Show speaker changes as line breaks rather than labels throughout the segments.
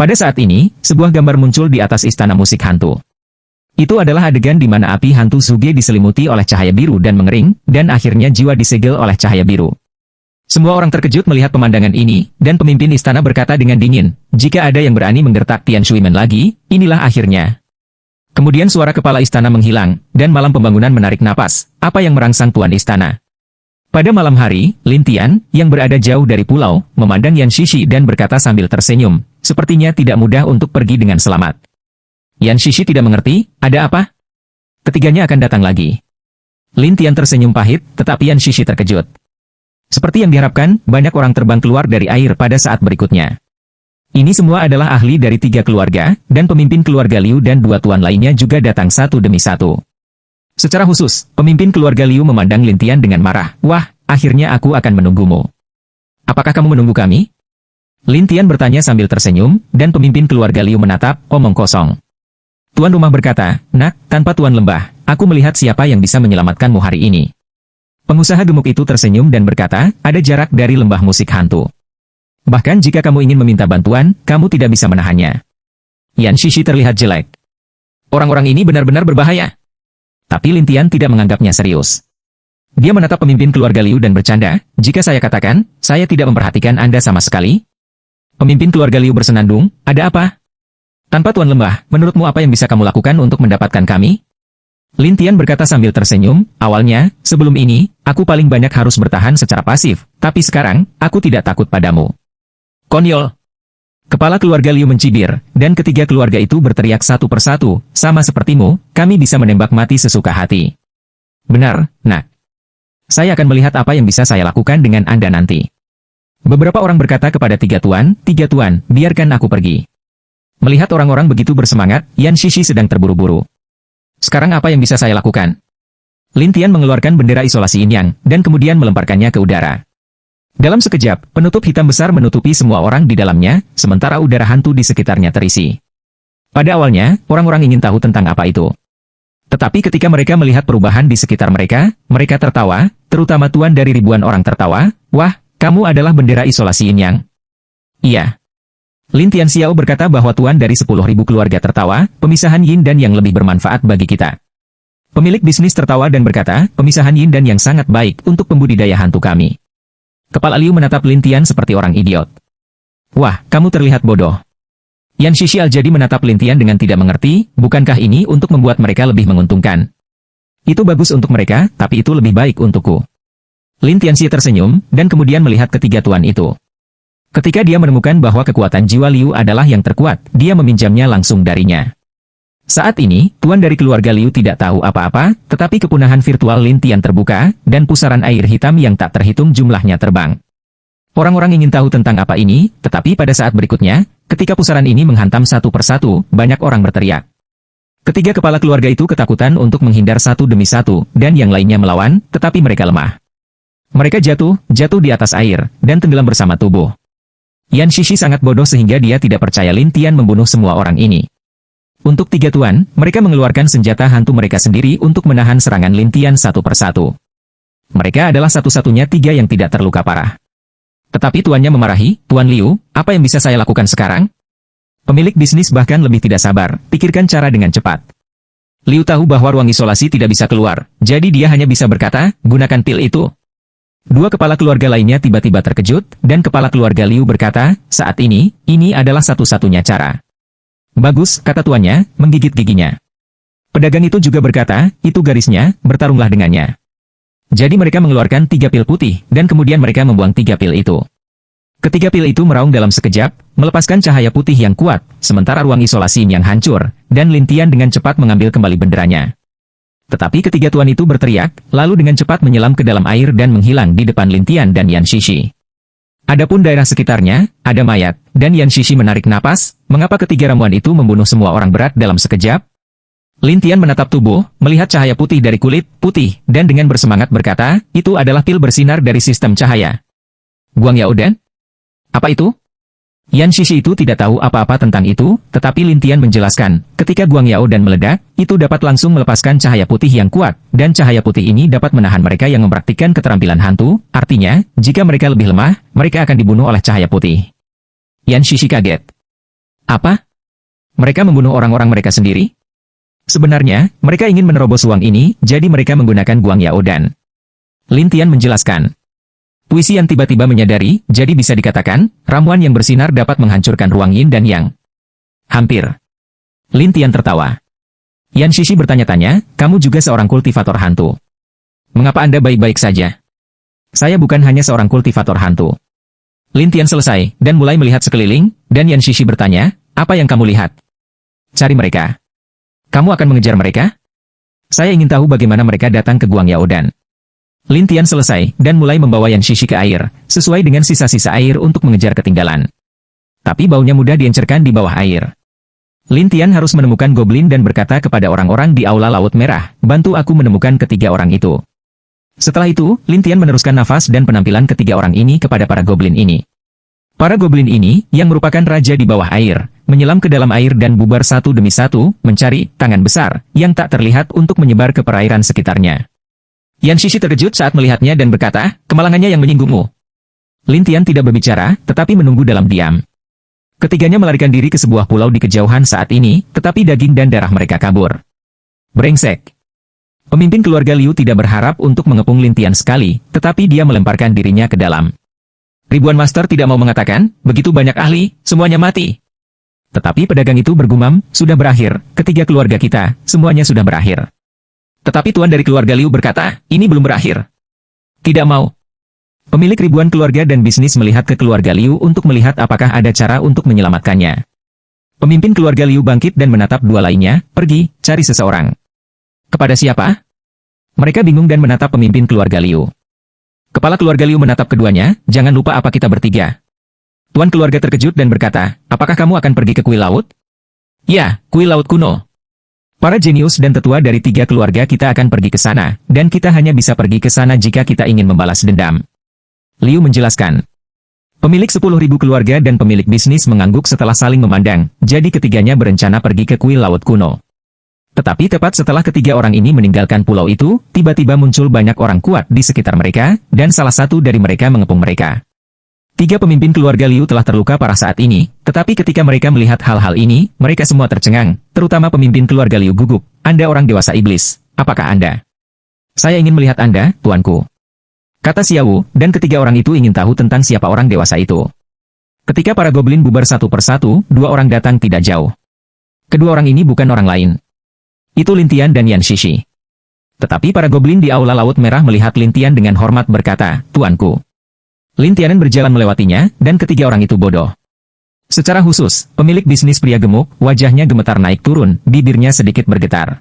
Pada saat ini, sebuah gambar muncul di atas istana musik hantu. Itu adalah adegan di mana api hantu Suge diselimuti oleh cahaya biru dan mengering, dan akhirnya jiwa disegel oleh cahaya biru. Semua orang terkejut melihat pemandangan ini, dan pemimpin istana berkata dengan dingin, jika ada yang berani menggertak Tian Shuimen lagi, inilah akhirnya. Kemudian suara kepala istana menghilang, dan malam pembangunan menarik napas, apa yang merangsang tuan istana. Pada malam hari, Lin Tian, yang berada jauh dari pulau, memandang Yan Shishi dan berkata sambil tersenyum, sepertinya tidak mudah untuk pergi dengan selamat. Yan Shishi tidak mengerti, ada apa? Ketiganya akan datang lagi. Lin Tian tersenyum pahit, tetapi Yan Shishi terkejut. Seperti yang diharapkan, banyak orang terbang keluar dari air pada saat berikutnya. Ini semua adalah ahli dari 3 keluarga, dan pemimpin keluarga Liu dan 2 tuan lainnya juga datang satu demi satu. Secara khusus, pemimpin keluarga Liu memandang Lin Tian dengan marah. Wah, akhirnya aku akan menunggumu. Apakah kamu menunggu kami? Lin Tian bertanya sambil tersenyum, dan pemimpin keluarga Liu menatap, omong kosong. Tuan rumah berkata, nak, tanpa tuan lembah, aku melihat siapa yang bisa menyelamatkanmu hari ini. Pengusaha gemuk itu tersenyum dan berkata, ada jarak dari lembah musik hantu. Bahkan jika kamu ingin meminta bantuan, kamu tidak bisa menahannya. Yan Shishi terlihat jelek. Orang-orang ini benar-benar berbahaya. Tapi Lin Tian tidak menganggapnya serius. Dia menatap pemimpin keluarga Liu dan bercanda, jika saya katakan, saya tidak memperhatikan Anda sama sekali. Pemimpin keluarga Liu bersenandung, ada apa? Tanpa tuan lembah, menurutmu apa yang bisa kamu lakukan untuk mendapatkan kami? Lin Tian berkata sambil tersenyum, awalnya, sebelum ini, aku paling banyak harus bertahan secara pasif, tapi sekarang, aku tidak takut padamu. Konyol. Kepala keluarga Liu mencibir, dan ketiga keluarga itu berteriak satu persatu, sama sepertimu, kami bisa menembak mati sesuka hati. Benar, nak. Saya akan melihat apa yang bisa saya lakukan dengan Anda nanti. Beberapa orang berkata kepada tiga tuan, biarkan aku pergi. Melihat orang-orang begitu bersemangat, Yan Shishi sedang terburu-buru. Sekarang apa yang bisa saya lakukan? Lin Tian mengeluarkan bendera isolasi Yin Yang, dan kemudian melemparkannya ke udara. Dalam sekejap, penutup hitam besar menutupi semua orang di dalamnya, sementara udara hantu di sekitarnya terisi. Pada awalnya, orang-orang ingin tahu tentang apa itu. Tetapi ketika mereka melihat perubahan di sekitar mereka, mereka tertawa, terutama tuan dari ribuan orang tertawa, wah, kamu adalah bendera isolasi Yin Yang. Iya. Lin Tian Xiao berkata bahwa tuan dari 10.000 keluarga tertawa, pemisahan Yin dan Yang lebih bermanfaat bagi kita. Pemilik bisnis tertawa dan berkata, pemisahan Yin dan Yang sangat baik untuk pembudidaya hantu kami. Kepala Liu menatap Lin Tian seperti orang idiot. Wah, kamu terlihat bodoh. Yan Shishi Al-Jadi menatap Lin Tian dengan tidak mengerti, bukankah ini untuk membuat mereka lebih menguntungkan? Itu bagus untuk mereka, tapi itu lebih baik untukku. Lin Tianxi tersenyum, dan kemudian melihat ketiga tuan itu. Ketika dia menemukan bahwa kekuatan jiwa Liu adalah yang terkuat, dia meminjamnya langsung darinya. Saat ini, tuan dari keluarga Liu tidak tahu apa-apa, tetapi kepunahan virtual Lin Tian terbuka, dan pusaran air hitam yang tak terhitung jumlahnya terbang. Orang-orang ingin tahu tentang apa ini, tetapi pada saat berikutnya, ketika pusaran ini menghantam satu persatu, banyak orang berteriak. Ketiga kepala keluarga itu ketakutan untuk menghindar satu demi satu, dan yang lainnya melawan, tetapi mereka lemah. Mereka jatuh di atas air, dan tenggelam bersama tubuh. Yan Shishi sangat bodoh sehingga dia tidak percaya Lin Tian membunuh semua orang ini. Untuk tiga tuan, mereka mengeluarkan senjata hantu mereka sendiri untuk menahan serangan Lin Tian satu persatu. Mereka adalah satu-satunya tiga yang tidak terluka parah. Tetapi tuannya memarahi, Tuan Liu, apa yang bisa saya lakukan sekarang? Pemilik bisnis bahkan lebih tidak sabar, pikirkan cara dengan cepat. Liu tahu bahwa ruang isolasi tidak bisa keluar, jadi dia hanya bisa berkata, gunakan pil itu. Dua kepala keluarga lainnya tiba-tiba terkejut, dan kepala keluarga Liu berkata, saat ini adalah satu-satunya cara. Bagus, kata tuannya, menggigit giginya. Pedagang itu juga berkata, itu garisnya, bertarunglah dengannya. Jadi mereka mengeluarkan 3 pil putih, dan kemudian mereka membuang 3 pil itu. Ketiga pil itu meraung dalam sekejap, melepaskan cahaya putih yang kuat, sementara ruang isolasi yang hancur, dan Lin Tian dengan cepat mengambil kembali benderanya. Tetapi ketiga tuan itu berteriak, lalu dengan cepat menyelam ke dalam air dan menghilang di depan Lin Tian dan Yan Shishi. Adapun daerah sekitarnya, ada mayat, dan Yan Shishi menarik napas, mengapa ketiga ramuan itu membunuh semua orang berat dalam sekejap? Lin Tian menatap tubuh, melihat cahaya putih dari kulit, putih, dan dengan bersemangat berkata, itu adalah pil bersinar dari sistem cahaya. Guang Yao Dan? Apa itu? Yan Shishi itu tidak tahu apa-apa tentang itu, tetapi Lin Tian menjelaskan, ketika Guang Yao Dan meledak, itu dapat langsung melepaskan cahaya putih yang kuat, dan cahaya putih ini dapat menahan mereka yang mempraktikkan keterampilan hantu, artinya, jika mereka lebih lemah, mereka akan dibunuh oleh cahaya putih. Yan Shishi kaget. Apa? Mereka membunuh orang-orang mereka sendiri? Sebenarnya, mereka ingin menerobos uang ini, jadi mereka menggunakan Guang Yao Dan. Lin Tian menjelaskan. Puisi yang tiba-tiba menyadari, jadi bisa dikatakan, ramuan yang bersinar dapat menghancurkan ruang yin dan yang. Hampir. Lin Tian tertawa. Yan Shishi bertanya-tanya, kamu juga seorang kultivator hantu. Mengapa Anda baik-baik saja? Saya bukan hanya seorang kultivator hantu. Lin Tian selesai, dan mulai melihat sekeliling, dan Yan Shishi bertanya, apa yang kamu lihat? Cari mereka. Kamu akan mengejar mereka? Saya ingin tahu bagaimana mereka datang ke Guang Yao Dan. Lin Tian selesai, dan mulai membawa Yan Shishi ke air, sesuai dengan sisa-sisa air untuk mengejar ketinggalan. Tapi baunya mudah diencerkan di bawah air. Lin Tian harus menemukan goblin dan berkata kepada orang-orang di Aula Laut Merah, bantu aku menemukan ketiga orang itu. Setelah itu, Lin Tian meneruskan nafas dan penampilan ketiga orang ini kepada para goblin ini. Para goblin ini, yang merupakan raja di bawah air, menyelam ke dalam air dan bubar satu demi satu, mencari tangan besar, yang tak terlihat untuk menyebar ke perairan sekitarnya. Yan Shishi terkejut saat melihatnya dan berkata, kemalangannya yang menyinggungmu. Lin Tian tidak berbicara, tetapi menunggu dalam diam. Ketiganya melarikan diri ke sebuah pulau di kejauhan saat ini, tetapi daging dan darah mereka kabur. Brengsek. Pemimpin keluarga Liu tidak berharap untuk mengepung Lin Tian sekali, tetapi dia melemparkan dirinya ke dalam. Ribuan master tidak mau mengatakan, begitu banyak ahli, semuanya mati. Tetapi pedagang itu bergumam, sudah berakhir, ketiga keluarga kita, semuanya sudah berakhir. Tetapi tuan dari keluarga Liu berkata, ini belum berakhir. Tidak mau. Pemilik ribuan keluarga dan bisnis melihat ke keluarga Liu untuk melihat apakah ada cara untuk menyelamatkannya. Pemimpin keluarga Liu bangkit dan menatap dua lainnya, pergi, cari seseorang. Kepada siapa? Mereka bingung dan menatap pemimpin keluarga Liu. Kepala keluarga Liu menatap keduanya, jangan lupa apa kita bertiga. Tuan keluarga terkejut dan berkata, apakah kamu akan pergi ke kuil laut? Ya, kuil laut kuno. Para jenius dan tetua dari tiga keluarga kita akan pergi ke sana, dan kita hanya bisa pergi ke sana jika kita ingin membalas dendam. Liu menjelaskan. Pemilik 10.000 keluarga dan pemilik bisnis mengangguk setelah saling memandang, jadi ketiganya berencana pergi ke kuil laut kuno. Tetapi tepat setelah ketiga orang ini meninggalkan pulau itu, tiba-tiba muncul banyak orang kuat di sekitar mereka, dan salah satu dari mereka mengepung mereka. Tiga pemimpin keluarga Liu telah terluka parah saat ini, tetapi ketika mereka melihat hal-hal ini, mereka semua tercengang, terutama pemimpin keluarga Liu gugup. Anda orang dewasa iblis, apakah Anda? Saya ingin melihat Anda, tuanku. Kata Xiao, dan ketiga orang itu ingin tahu tentang siapa orang dewasa itu. Ketika para goblin bubar satu persatu, dua orang datang tidak jauh. Kedua orang ini bukan orang lain. Itu Lin Tian dan Yan Shishi. Tetapi para goblin di Aula Laut Merah melihat Lin Tian dengan hormat berkata, tuanku. Lin Tian berjalan melewatinya, dan ketiga orang itu bodoh. Secara khusus, pemilik bisnis pria gemuk, wajahnya gemetar naik turun, bibirnya sedikit bergetar.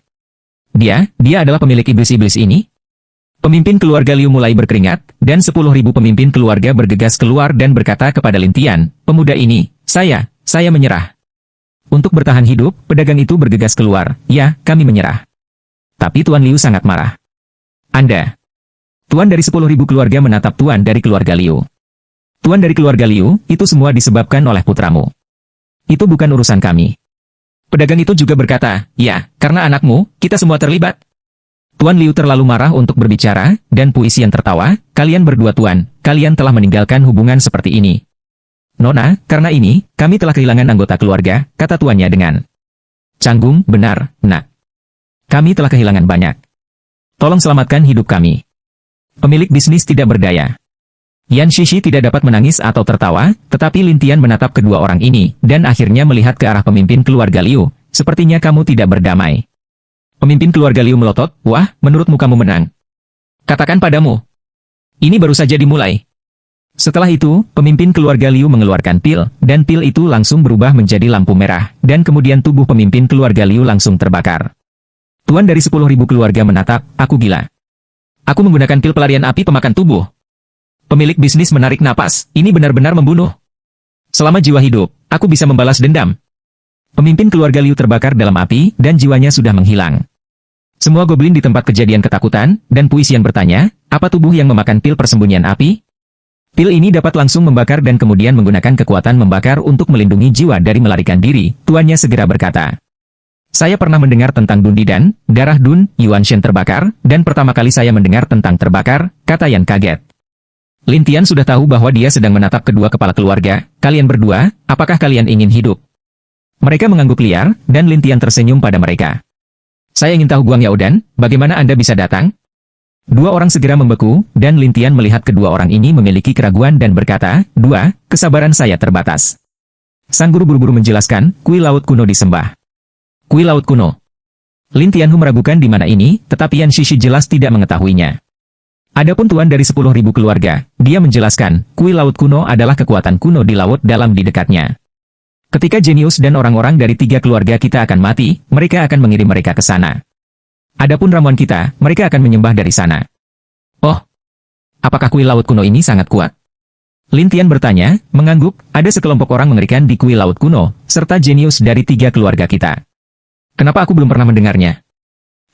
Dia adalah pemilik iblis-iblis ini? Pemimpin keluarga Liu mulai berkeringat, dan 10.000 pemimpin keluarga bergegas keluar dan berkata kepada Lin Tian, pemuda ini, saya menyerah. Untuk bertahan hidup, pedagang itu bergegas keluar, ya, kami menyerah. Tapi Tuan Liu sangat marah. Anda. Tuan dari 10.000 keluarga menatap Tuan dari keluarga Liu. Tuan dari keluarga Liu, itu semua disebabkan oleh putramu. Itu bukan urusan kami. Pedagang itu juga berkata, ya, karena anakmu, kita semua terlibat. Tuan Liu terlalu marah untuk berbicara, dan Puisi yang tertawa, kalian berdua tuan, kalian telah meninggalkan hubungan seperti ini. Nona, karena ini, kami telah kehilangan anggota keluarga, kata tuannya dengan canggung, benar, nak. Kami telah kehilangan banyak. Tolong selamatkan hidup kami. Pemilik bisnis tidak berdaya. Yan Shishi tidak dapat menangis atau tertawa, tetapi Lin Tian menatap kedua orang ini, dan akhirnya melihat ke arah pemimpin keluarga Liu, sepertinya kamu tidak berdamai. Pemimpin keluarga Liu melotot, wah, menurutmu kamu menang. Katakan padamu. Ini baru saja dimulai. Setelah itu, pemimpin keluarga Liu mengeluarkan pil, dan pil itu langsung berubah menjadi lampu merah, dan kemudian tubuh pemimpin keluarga Liu langsung terbakar. Tuan dari 10.000 keluarga menatap, aku gila. Aku menggunakan pil pelarian api pemakan tubuh. Pemilik bisnis menarik napas, ini benar-benar membunuh. Selama jiwa hidup, aku bisa membalas dendam. Pemimpin keluarga Liu terbakar dalam api, dan jiwanya sudah menghilang. Semua goblin di tempat kejadian ketakutan, dan Puisian bertanya, apa tubuh yang memakan pil persembunyian api? Pil ini dapat langsung membakar dan kemudian menggunakan kekuatan membakar untuk melindungi jiwa dari melarikan diri, tuannya segera berkata. Saya pernah mendengar tentang Dun Didan, darah Dun, Yuan Shen terbakar, dan pertama kali saya mendengar tentang terbakar, kata Yan kaget. Lin Tian sudah tahu bahwa dia sedang menatap kedua kepala keluarga, kalian berdua, apakah kalian ingin hidup? Mereka mengangguk liar, dan Lin Tian tersenyum pada mereka. Saya ingin tahu Guang Yaodan, bagaimana Anda bisa datang? Dua orang segera membeku, dan Lin Tian melihat kedua orang ini memiliki keraguan dan berkata, kesabaran saya terbatas. Sang guru buru-buru menjelaskan, kuil laut kuno disembah. Kuil laut kuno. Lin Tianhu meragukan di mana ini, tetapi Yan Shishi jelas tidak mengetahuinya. Adapun tuan dari 10.000 keluarga, dia menjelaskan, kuil laut kuno adalah kekuatan kuno di laut dalam di dekatnya. Ketika jenius dan orang-orang dari 3 keluarga kita akan mati, mereka akan mengirim mereka ke sana. Adapun ramuan kita, mereka akan menyembah dari sana. Oh, apakah kuil laut kuno ini sangat kuat? Lin Tian bertanya, mengangguk, ada sekelompok orang mengerikan di kuil laut kuno, serta jenius dari 3 keluarga kita. Kenapa aku belum pernah mendengarnya?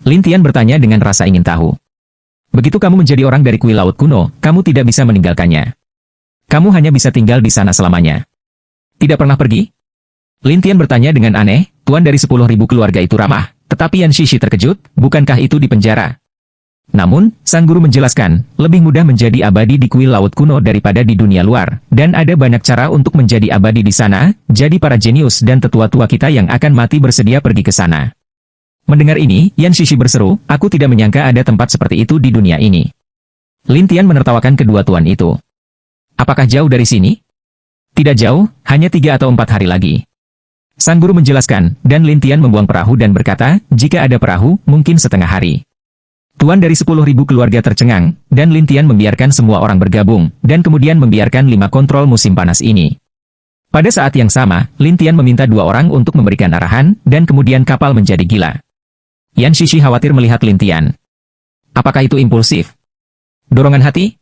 Lin Tian bertanya dengan rasa ingin tahu. Begitu kamu menjadi orang dari kuil laut kuno, kamu tidak bisa meninggalkannya. Kamu hanya bisa tinggal di sana selamanya. Tidak pernah pergi? Lin Tian bertanya dengan aneh, tuan dari 10.000 keluarga itu ramah, tetapi Yan Shishi terkejut, bukankah itu di penjara? Namun, sang guru menjelaskan, lebih mudah menjadi abadi di kuil laut kuno daripada di dunia luar, dan ada banyak cara untuk menjadi abadi di sana, jadi para jenius dan tetua-tua kita yang akan mati bersedia pergi ke sana. Mendengar ini, Yan Shishi berseru, aku tidak menyangka ada tempat seperti itu di dunia ini. Lin Tian menertawakan kedua tuan itu. Apakah jauh dari sini? Tidak jauh, hanya 3 atau 4 hari lagi. Sang guru menjelaskan, dan Lin Tian membuang perahu dan berkata, jika ada perahu, mungkin setengah hari. Tuan dari 10.000 keluarga tercengang, dan Lin Tian membiarkan semua orang bergabung, dan kemudian membiarkan 5 kontrol musim panas ini. Pada saat yang sama, Lin Tian meminta 2 orang untuk memberikan arahan, dan kemudian kapal menjadi gila. Yan Shishi khawatir melihat Lin Tian. Apakah itu impulsif? Dorongan hati?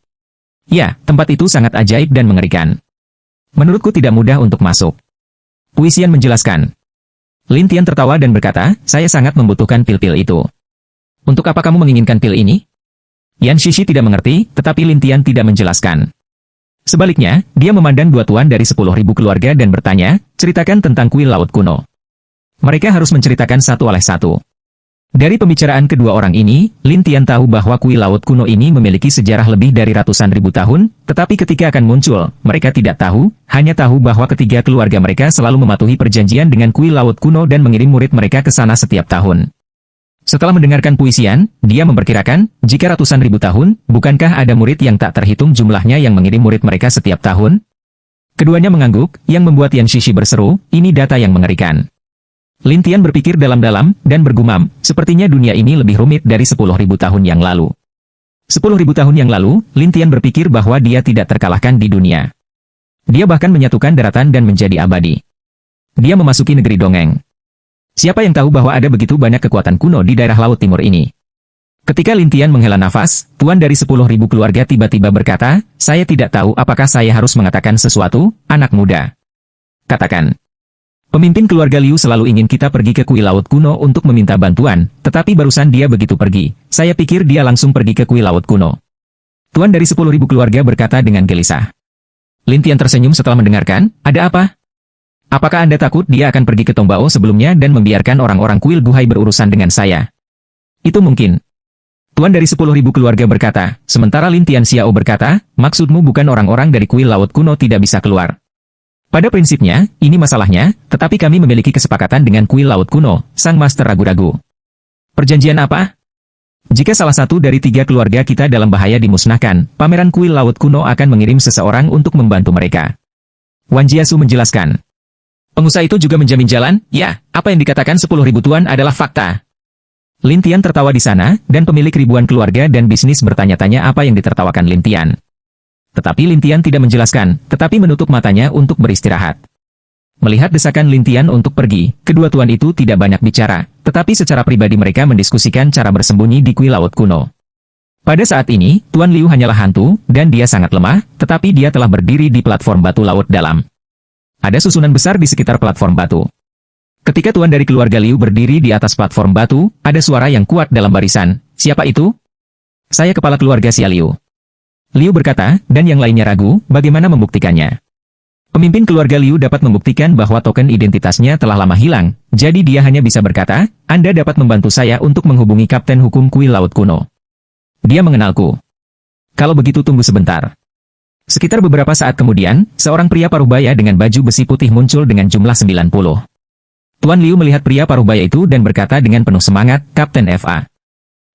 Ya, tempat itu sangat ajaib dan mengerikan. Menurutku tidak mudah untuk masuk. Puisian menjelaskan. Lin Tian tertawa dan berkata, saya sangat membutuhkan pil-pil itu. Untuk apa kamu menginginkan pil ini? Yan Shishi tidak mengerti, tetapi Lin Tian tidak menjelaskan. Sebaliknya, dia memandang 2 tuan dari 10.000 keluarga dan bertanya, ceritakan tentang kuil laut kuno. Mereka harus menceritakan satu oleh satu. Dari pembicaraan kedua orang ini, Lin Tian tahu bahwa kuil laut kuno ini memiliki sejarah lebih dari ratusan ribu tahun, tetapi ketika akan muncul, mereka tidak tahu, hanya tahu bahwa ketiga keluarga mereka selalu mematuhi perjanjian dengan kuil laut kuno dan mengirim murid mereka ke sana setiap tahun. Setelah mendengarkan puisian, dia memperkirakan, jika ratusan ribu tahun, bukankah ada murid yang tak terhitung jumlahnya yang mengirim murid mereka setiap tahun? Keduanya mengangguk, yang membuat Yan Shishi berseru, ini data yang mengerikan. Lin Tian berpikir dalam-dalam, dan bergumam, sepertinya dunia ini lebih rumit dari 10.000 tahun yang lalu. 10.000 tahun yang lalu, Lin Tian berpikir bahwa dia tidak terkalahkan di dunia. Dia bahkan menyatukan daratan dan menjadi abadi. Dia memasuki negeri dongeng. Siapa yang tahu bahwa ada begitu banyak kekuatan kuno di daerah Laut Timur ini? Ketika Lin Tian menghela nafas, tuan dari 10.000 keluarga tiba-tiba berkata, saya tidak tahu apakah saya harus mengatakan sesuatu, anak muda. Katakan. Pemimpin keluarga Liu selalu ingin kita pergi ke kuil laut kuno untuk meminta bantuan, tetapi barusan dia begitu pergi. Saya pikir dia langsung pergi ke kuil laut kuno. Tuan dari 10.000 keluarga berkata dengan gelisah. Lin Tian tersenyum setelah mendengarkan, ada apa? Apakah Anda takut dia akan pergi ke Tongbao sebelumnya dan membiarkan orang-orang kuil Guhai berurusan dengan saya? Itu mungkin. Tuan dari 10.000 keluarga berkata, sementara Lin Tian Xiao berkata, maksudmu bukan orang-orang dari kuil laut kuno tidak bisa keluar. Pada prinsipnya, ini masalahnya, tetapi kami memiliki kesepakatan dengan kuil laut kuno, sang master ragu-ragu. Perjanjian apa? Jika salah satu dari 3 keluarga kita dalam bahaya dimusnahkan, pameran kuil laut kuno akan mengirim seseorang untuk membantu mereka. Wan Jiasu menjelaskan. Pengusaha itu juga menjamin jalan, ya, apa yang dikatakan 10.000 tuan adalah fakta. Lin Tian tertawa di sana, dan pemilik ribuan keluarga dan bisnis bertanya-tanya apa yang ditertawakan Lin Tian. Tetapi Lin Tian tidak menjelaskan, tetapi menutup matanya untuk beristirahat. Melihat desakan Lin Tian untuk pergi, kedua tuan itu tidak banyak bicara, tetapi secara pribadi mereka mendiskusikan cara bersembunyi di kuil laut kuno. Pada saat ini, Tuan Liu hanyalah hantu, dan dia sangat lemah, tetapi dia telah berdiri di platform batu laut dalam. Ada susunan besar di sekitar platform batu. Ketika tuan dari keluarga Liu berdiri di atas platform batu, ada suara yang kuat dalam barisan. Siapa itu? Saya kepala keluarga Xia Liu. Liu berkata, dan yang lainnya ragu, bagaimana membuktikannya. Pemimpin keluarga Liu dapat membuktikan bahwa token identitasnya telah lama hilang, jadi dia hanya bisa berkata, Anda dapat membantu saya untuk menghubungi Kapten Hukum Kuil Laut Kuno. Dia mengenalku. Kalau begitu tunggu sebentar. Sekitar beberapa saat kemudian, seorang pria paruh baya dengan baju besi putih muncul dengan jumlah 90. Tuan Liu melihat pria paruh baya itu dan berkata dengan penuh semangat, Kapten FA.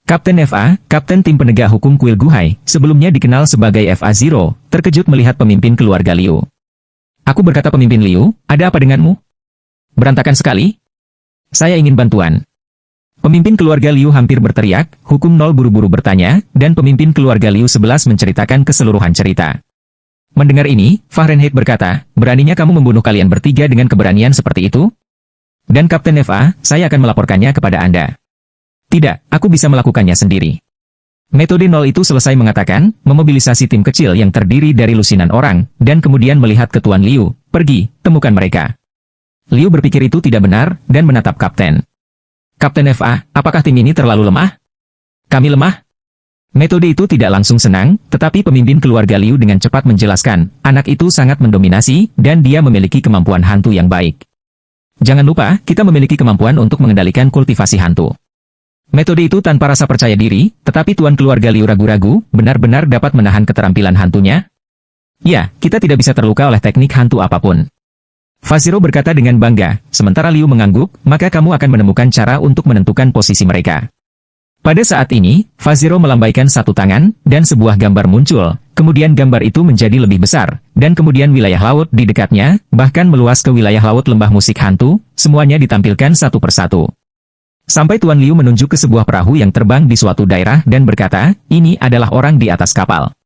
Kapten FA, Kapten Tim Penegak Hukum Kuil Guhai, sebelumnya dikenal sebagai FA Zero, terkejut melihat pemimpin keluarga Liu. Aku berkata pemimpin Liu, ada apa denganmu? Berantakan sekali? Saya ingin bantuan. Pemimpin keluarga Liu hampir berteriak, Hukum Nol buru-buru bertanya, dan pemimpin keluarga Liu 11 menceritakan keseluruhan cerita. Mendengar ini, Fahrenheit berkata, beraninya kamu membunuh kalian bertiga dengan keberanian seperti itu? Dan Kapten FA, saya akan melaporkannya kepada Anda. Tidak, aku bisa melakukannya sendiri. Metode Nol itu selesai mengatakan, memobilisasi tim kecil yang terdiri dari lusinan orang, dan kemudian melihat ke Tuan Liu, pergi, temukan mereka. Liu berpikir itu tidak benar, dan menatap Kapten. Kapten FA, apakah tim ini terlalu lemah? Kami lemah? Metode itu tidak langsung senang, tetapi pemimpin keluarga Liu dengan cepat menjelaskan, anak itu sangat mendominasi, dan dia memiliki kemampuan hantu yang baik. Jangan lupa, kita memiliki kemampuan untuk mengendalikan kultivasi hantu. Metode itu tanpa rasa percaya diri, tetapi tuan keluarga Liu ragu-ragu, benar-benar dapat menahan keterampilan hantunya? Ya, kita tidak bisa terluka oleh teknik hantu apapun. Faziro berkata dengan bangga, sementara Liu mengangguk, maka kamu akan menemukan cara untuk menentukan posisi mereka. Pada saat ini, Faziro melambaikan satu tangan, dan sebuah gambar muncul, kemudian gambar itu menjadi lebih besar, dan kemudian wilayah laut di dekatnya, bahkan meluas ke wilayah laut lembah musik hantu, semuanya ditampilkan satu persatu. Sampai Tuan Liu menunjuk ke sebuah perahu yang terbang di suatu daerah dan berkata, ini adalah orang di atas kapal.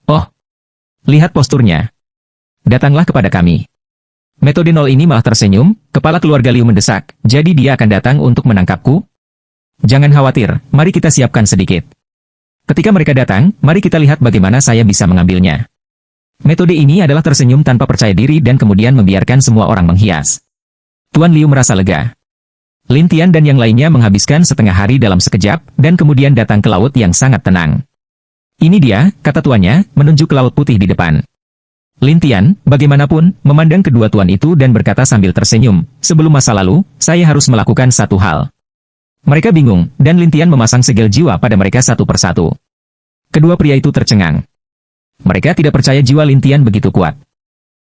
Oh, lihat posturnya. Datanglah kepada kami. Metode Nol ini malah tersenyum, kepala keluarga Liu mendesak, jadi dia akan datang untuk menangkapku? Jangan khawatir, mari kita siapkan sedikit. Ketika mereka datang, mari kita lihat bagaimana saya bisa mengambilnya. Metode ini adalah tersenyum tanpa percaya diri dan kemudian membiarkan semua orang menghias. Tuan Liu merasa lega. Lin Tian dan yang lainnya menghabiskan setengah hari dalam sekejap, dan kemudian datang ke laut yang sangat tenang. Ini dia, kata tuannya, menunjuk ke laut putih di depan. Lin Tian, bagaimanapun, memandang kedua tuan itu dan berkata sambil tersenyum, sebelum masa lalu, saya harus melakukan satu hal. Mereka bingung, dan Lin Tian memasang segel jiwa pada mereka satu persatu. Kedua pria itu tercengang. Mereka tidak percaya jiwa Lin Tian begitu kuat.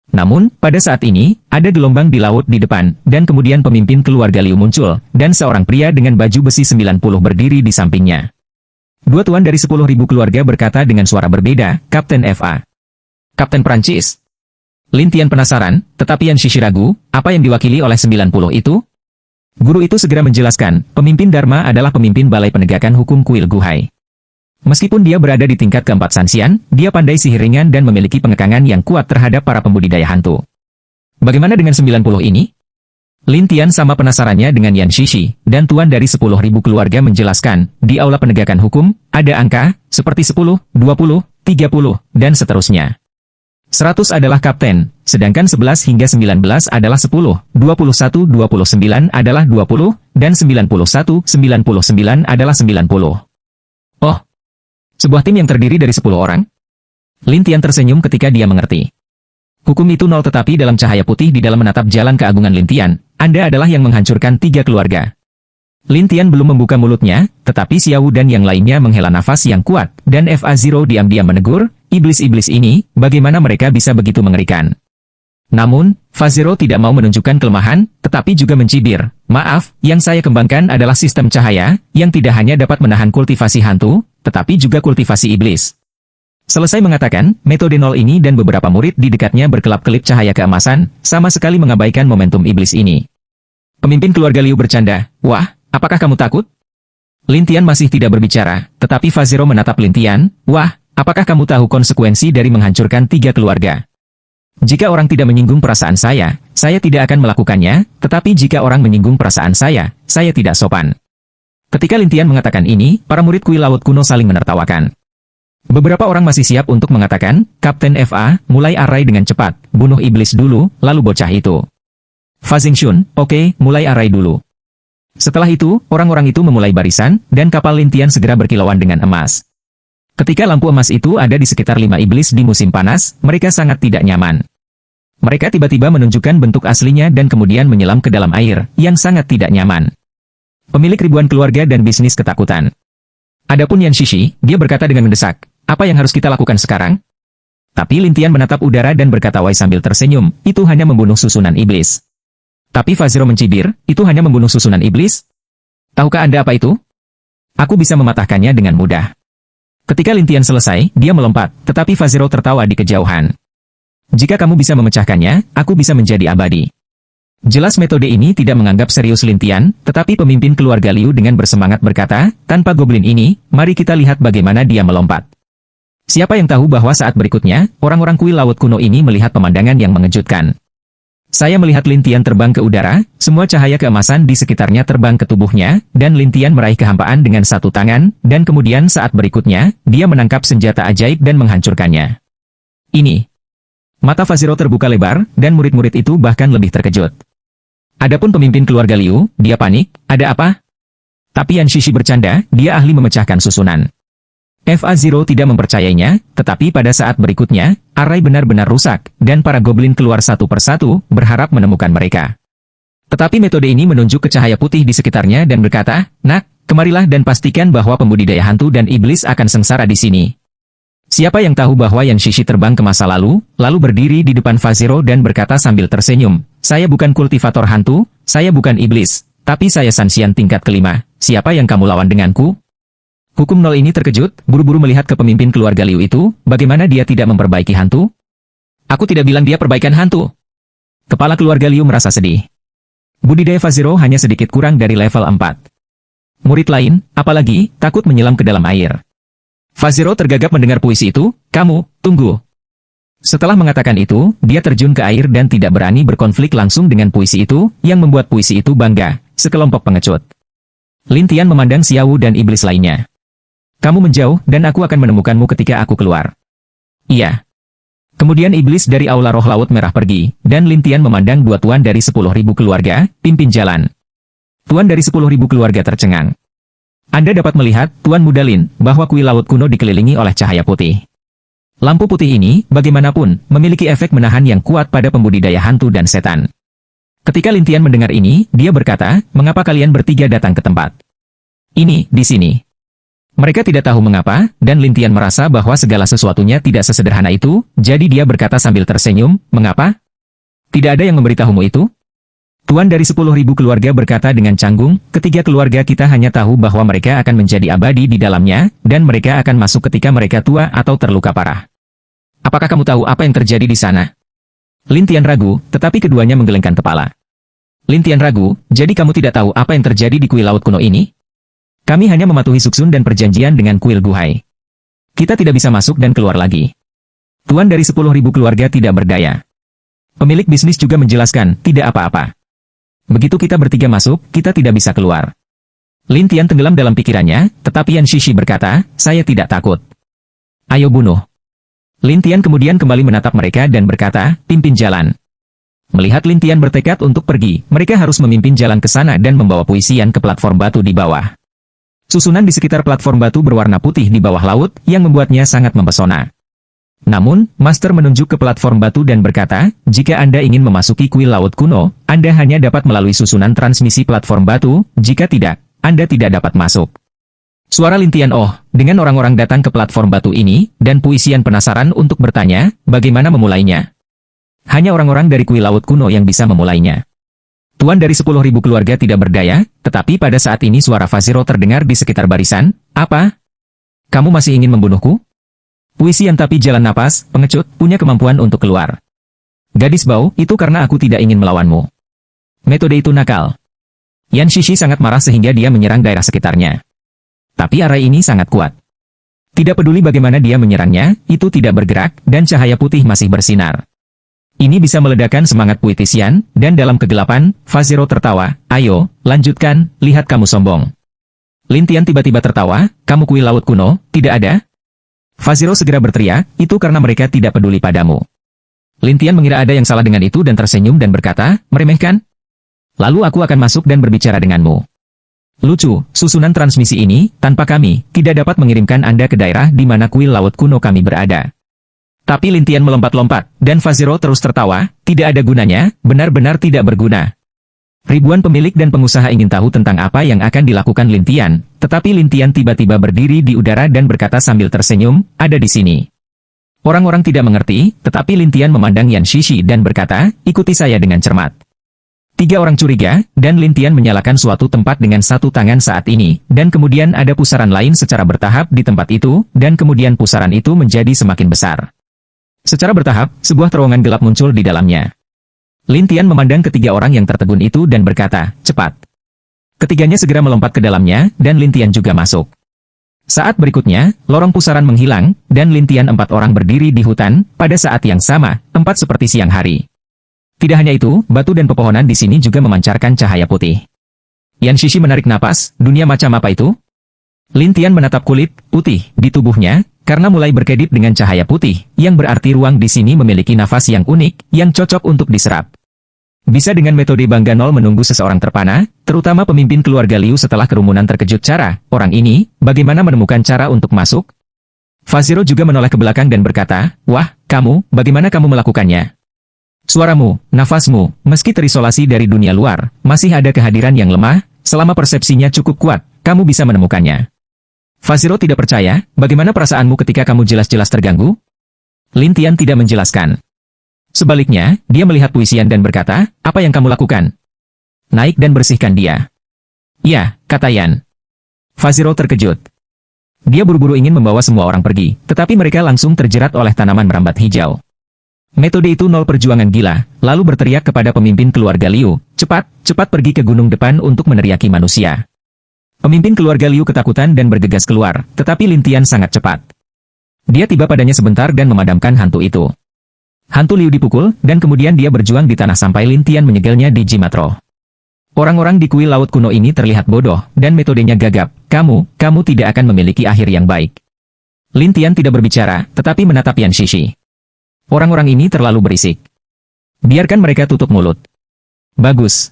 Namun, pada saat ini, ada gelombang di laut di depan, dan kemudian pemimpin keluarga Liu muncul, dan seorang pria dengan baju besi 90 berdiri di sampingnya. Dua tuan dari 10.000 keluarga berkata dengan suara berbeda, Kapten FA. Kapten Prancis. Lin Tian penasaran, tetapi Yan Shishi ragu, apa yang diwakili oleh 90 itu? Guru itu segera menjelaskan, pemimpin Dharma adalah pemimpin Balai Penegakan Hukum Kuil Guhai. Meskipun dia berada di tingkat keempat Sanxian, dia pandai sihir ringan dan memiliki pengekangan yang kuat terhadap para pembudidaya hantu. Bagaimana dengan 90 ini? Lin Tian sama penasarannya dengan Yan Shishi, dan tuan dari 10.000 keluarga menjelaskan, di aula penegakan hukum, ada angka, seperti 10, 20, 30, dan seterusnya. 100 adalah kapten, sedangkan 11 hingga 19 adalah 10, 21, 29 adalah 20, dan 91, 99 adalah 90. Oh, sebuah tim yang terdiri dari 10 orang? Lin Tian tersenyum ketika dia mengerti. Hukum itu nol tetapi dalam cahaya putih di dalam menatap jalan keagungan Lin Tian, Anda adalah yang menghancurkan 3 keluarga. Lin Tian belum membuka mulutnya, tetapi Xiao dan yang lainnya menghela nafas yang kuat, dan FA Zero diam-diam menegur, iblis-iblis ini, bagaimana mereka bisa begitu mengerikan? Namun, Fazero tidak mau menunjukkan kelemahan, tetapi juga mencibir. Maaf, yang saya kembangkan adalah sistem cahaya, yang tidak hanya dapat menahan kultivasi hantu, tetapi juga kultivasi iblis. Selesai mengatakan, metode nol ini dan beberapa murid di dekatnya berkelap-kelip cahaya keemasan, sama sekali mengabaikan momentum iblis ini. Pemimpin keluarga Liu bercanda, wah, apakah kamu takut? Lin Tian masih tidak berbicara, tetapi Fazero menatap Lin Tian, wah, apakah kamu tahu konsekuensi dari menghancurkan 3 keluarga? Jika orang tidak menyinggung perasaan saya tidak akan melakukannya, tetapi jika orang menyinggung perasaan saya tidak sopan. Ketika Lin Tian mengatakan ini, para murid kuil laut kuno saling menertawakan. Beberapa orang masih siap untuk mengatakan, Kapten FA, mulai arai dengan cepat, bunuh iblis dulu, lalu bocah itu. Fa Xingxun, oke, mulai arai dulu. Setelah itu, orang-orang itu memulai barisan, dan kapal Lin Tian segera berkilauan dengan emas. Ketika lampu emas itu ada di sekitar 5 iblis di musim panas, mereka sangat tidak nyaman. Mereka tiba-tiba menunjukkan bentuk aslinya dan kemudian menyelam ke dalam air, yang sangat tidak nyaman. Pemilik ribuan keluarga dan bisnis ketakutan. Adapun Yan Shishi, dia berkata dengan mendesak, apa yang harus kita lakukan sekarang? Tapi Lin Tian menatap udara dan berkata wai sambil tersenyum, itu hanya membunuh susunan iblis. Tapi Faziro mencibir, itu hanya membunuh susunan iblis? Tahukah Anda apa itu? Aku bisa mematahkannya dengan mudah. Ketika Lintian selesai, dia melompat, tetapi Faziro tertawa di kejauhan. Jika kamu bisa memecahkannya, aku bisa menjadi abadi. Jelas metode ini tidak menganggap serius Lintian, tetapi pemimpin keluarga Liu dengan bersemangat berkata, tanpa goblin ini, mari kita lihat bagaimana dia melompat. Siapa yang tahu bahwa saat berikutnya, orang-orang kuil laut kuno ini melihat pemandangan yang mengejutkan. Saya melihat Lintian terbang ke udara, semua cahaya keemasan di sekitarnya terbang ke tubuhnya, dan Lintian meraih kehampaan dengan satu tangan, dan kemudian saat berikutnya, dia menangkap senjata ajaib dan menghancurkannya. Ini. Mata Faziro terbuka lebar, dan murid-murid itu bahkan lebih terkejut. Adapun pemimpin keluarga Liu, dia panik, ada apa? Tapi Yan Shishi bercanda, dia ahli memecahkan susunan. Faziro tidak mempercayainya, tetapi pada saat berikutnya, arai benar-benar rusak, dan para goblin keluar satu persatu, berharap menemukan mereka. Tetapi metode ini menunjuk ke cahaya putih di sekitarnya dan berkata, "Nak, kemarilah dan pastikan bahwa pembudidaya hantu dan iblis akan sengsara di sini." Siapa yang tahu bahwa Yan Shishi terbang ke masa lalu berdiri di depan Faziro dan berkata sambil tersenyum, "Saya bukan kultivator hantu, saya bukan iblis, tapi saya Sanxian tingkat kelima, siapa yang kamu lawan denganku?" Hukum nol ini terkejut, buru-buru melihat ke pemimpin keluarga Liu itu, bagaimana dia tidak memperbaiki hantu? Aku tidak bilang dia perbaikan hantu. Kepala keluarga Liu merasa sedih. Budidaya Faziro hanya sedikit kurang dari level 4. Murid lain, apalagi, takut menyelam ke dalam air. Faziro tergagap mendengar puisi itu, "Kamu, tunggu." Setelah mengatakan itu, dia terjun ke air dan tidak berani berkonflik langsung dengan puisi itu, yang membuat puisi itu bangga, sekelompok pengecut. Lintian memandang Xiao dan iblis lainnya. "Kamu menjauh, dan aku akan menemukanmu ketika aku keluar." Iya. Kemudian iblis dari aula roh laut merah pergi, dan Lintian memandang dua tuan dari 10.000 keluarga, pimpin jalan. Tuan dari 10.000 keluarga tercengang. Anda dapat melihat, Tuan Muda Lin, bahwa kuil laut kuno dikelilingi oleh cahaya putih. Lampu putih ini, bagaimanapun, memiliki efek menahan yang kuat pada pembudidaya hantu dan setan. Ketika Lintian mendengar ini, dia berkata, "Mengapa kalian bertiga datang ke tempat ini, di sini?" Mereka tidak tahu mengapa, dan Lintian merasa bahwa segala sesuatunya tidak sesederhana itu, jadi dia berkata sambil tersenyum, "Mengapa? Tidak ada yang memberitahumu itu?" Tuan dari 10.000 keluarga berkata dengan canggung, "Ketiga keluarga kita hanya tahu bahwa mereka akan menjadi abadi di dalamnya, dan mereka akan masuk ketika mereka tua atau terluka parah. Apakah kamu tahu apa yang terjadi di sana?" Lintian ragu, tetapi keduanya menggelengkan kepala. Lintian ragu, "Jadi kamu tidak tahu apa yang terjadi di kuil laut kuno ini?" "Kami hanya mematuhi suksun dan perjanjian dengan kuil Guhai. Kita tidak bisa masuk dan keluar lagi." Tuan dari 10.000 keluarga tidak berdaya. Pemilik bisnis juga menjelaskan, "Tidak apa-apa. Begitu kita bertiga masuk, kita tidak bisa keluar." Lintian tenggelam dalam pikirannya, tetapi Yan Shishi berkata, "Saya tidak takut. Ayo bunuh." Lintian kemudian kembali menatap mereka dan berkata, "Pimpin jalan." Melihat Lintian bertekad untuk pergi, mereka harus memimpin jalan ke sana dan membawa puisian ke platform batu di bawah. Susunan di sekitar platform batu berwarna putih di bawah laut, yang membuatnya sangat mempesona. Namun, Master menunjuk ke platform batu dan berkata, "Jika Anda ingin memasuki kuil laut kuno, Anda hanya dapat melalui susunan transmisi platform batu, jika tidak, Anda tidak dapat masuk." Suara Lintian dengan orang-orang datang ke platform batu ini, dan puisian penasaran untuk bertanya, bagaimana memulainya. Hanya orang-orang dari kuil laut kuno yang bisa memulainya. Tuan dari 10.000 keluarga tidak berdaya, tetapi pada saat ini suara Faziro terdengar di sekitar barisan, "Apa? Kamu masih ingin membunuhku?" Puisian tapi jalan napas, pengecut, punya kemampuan untuk keluar. "Gadis bau, itu karena aku tidak ingin melawanmu. Metode itu nakal." Yan Shishi sangat marah sehingga dia menyerang daerah sekitarnya. Tapi arai ini sangat kuat. Tidak peduli bagaimana dia menyerangnya, itu tidak bergerak, dan cahaya putih masih bersinar. Ini bisa meledakkan semangat puitisian, dan dalam kegelapan, Faziro tertawa, "Ayo, lanjutkan, lihat kamu sombong." Lintian tiba-tiba tertawa, "Kamu kuil laut kuno, tidak ada?" Faziro segera berteriak, "Itu karena mereka tidak peduli padamu." Lintian mengira ada yang salah dengan itu dan tersenyum dan berkata, "Meremehkan? Lalu aku akan masuk dan berbicara denganmu." Lucu, susunan transmisi ini, tanpa kami, tidak dapat mengirimkan Anda ke daerah di mana kuil laut kuno kami berada. Tapi Lintian melompat-lompat, dan Faziro terus tertawa, "Tidak ada gunanya, benar-benar tidak berguna." Ribuan pemilik dan pengusaha ingin tahu tentang apa yang akan dilakukan Lintian, tetapi Lintian tiba-tiba berdiri di udara dan berkata sambil tersenyum, "Ada di sini." Orang-orang tidak mengerti, tetapi Lintian memandang Yan Shishi dan berkata, "Ikuti saya dengan cermat." Tiga orang curiga, dan Lin Tian menyalakan suatu tempat dengan satu tangan saat ini, dan kemudian ada pusaran lain secara bertahap di tempat itu, dan kemudian pusaran itu menjadi semakin besar. Secara bertahap, sebuah terowongan gelap muncul di dalamnya. Lin Tian memandang ketiga orang yang tertegun itu dan berkata, cepat. Ketiganya segera melompat ke dalamnya, dan Lin Tian juga masuk. Saat berikutnya, lorong pusaran menghilang, dan Lin Tian 4 orang berdiri di hutan, pada saat yang sama, tempat seperti siang hari. Tidak hanya itu, batu dan pepohonan di sini juga memancarkan cahaya putih. Yan Shishi menarik napas, dunia macam apa itu? Lin Tian menatap kulit putih di tubuhnya, karena mulai berkedip dengan cahaya putih, yang berarti ruang di sini memiliki nafas yang unik, yang cocok untuk diserap. Bisa dengan metode Bangga Nol menunggu seseorang terpana, terutama pemimpin keluarga Liu setelah kerumunan terkejut cara, orang ini, bagaimana menemukan cara untuk masuk? Faziro juga menoleh ke belakang dan berkata, wah, kamu, bagaimana kamu melakukannya? Suaramu, nafasmu, meski terisolasi dari dunia luar, masih ada kehadiran yang lemah, selama persepsinya cukup kuat, kamu bisa menemukannya. Faziro tidak percaya, bagaimana perasaanmu ketika kamu jelas-jelas terganggu? Lin Tian tidak menjelaskan. Sebaliknya, dia melihat puisian dan berkata, apa yang kamu lakukan? Naik dan bersihkan dia. Ya, kata Yan. Faziro terkejut. Dia buru-buru ingin membawa semua orang pergi, tetapi mereka langsung terjerat oleh tanaman merambat hijau. Metode itu nol perjuangan gila, lalu berteriak kepada pemimpin keluarga Liu, cepat, cepat pergi ke gunung depan untuk meneriaki manusia. Pemimpin keluarga Liu ketakutan dan bergegas keluar, tetapi Lin Tian sangat cepat. Dia tiba padanya sebentar dan memadamkan hantu itu. Hantu Liu dipukul, dan kemudian dia berjuang di tanah sampai Lin Tian menyegelnya di jimat roh. Orang-orang di kuil laut kuno ini terlihat bodoh, dan metodenya gagap, kamu tidak akan memiliki akhir yang baik. Lin Tian tidak berbicara, tetapi menatap Yan Shishi. Orang-orang ini terlalu berisik. Biarkan mereka tutup mulut. Bagus.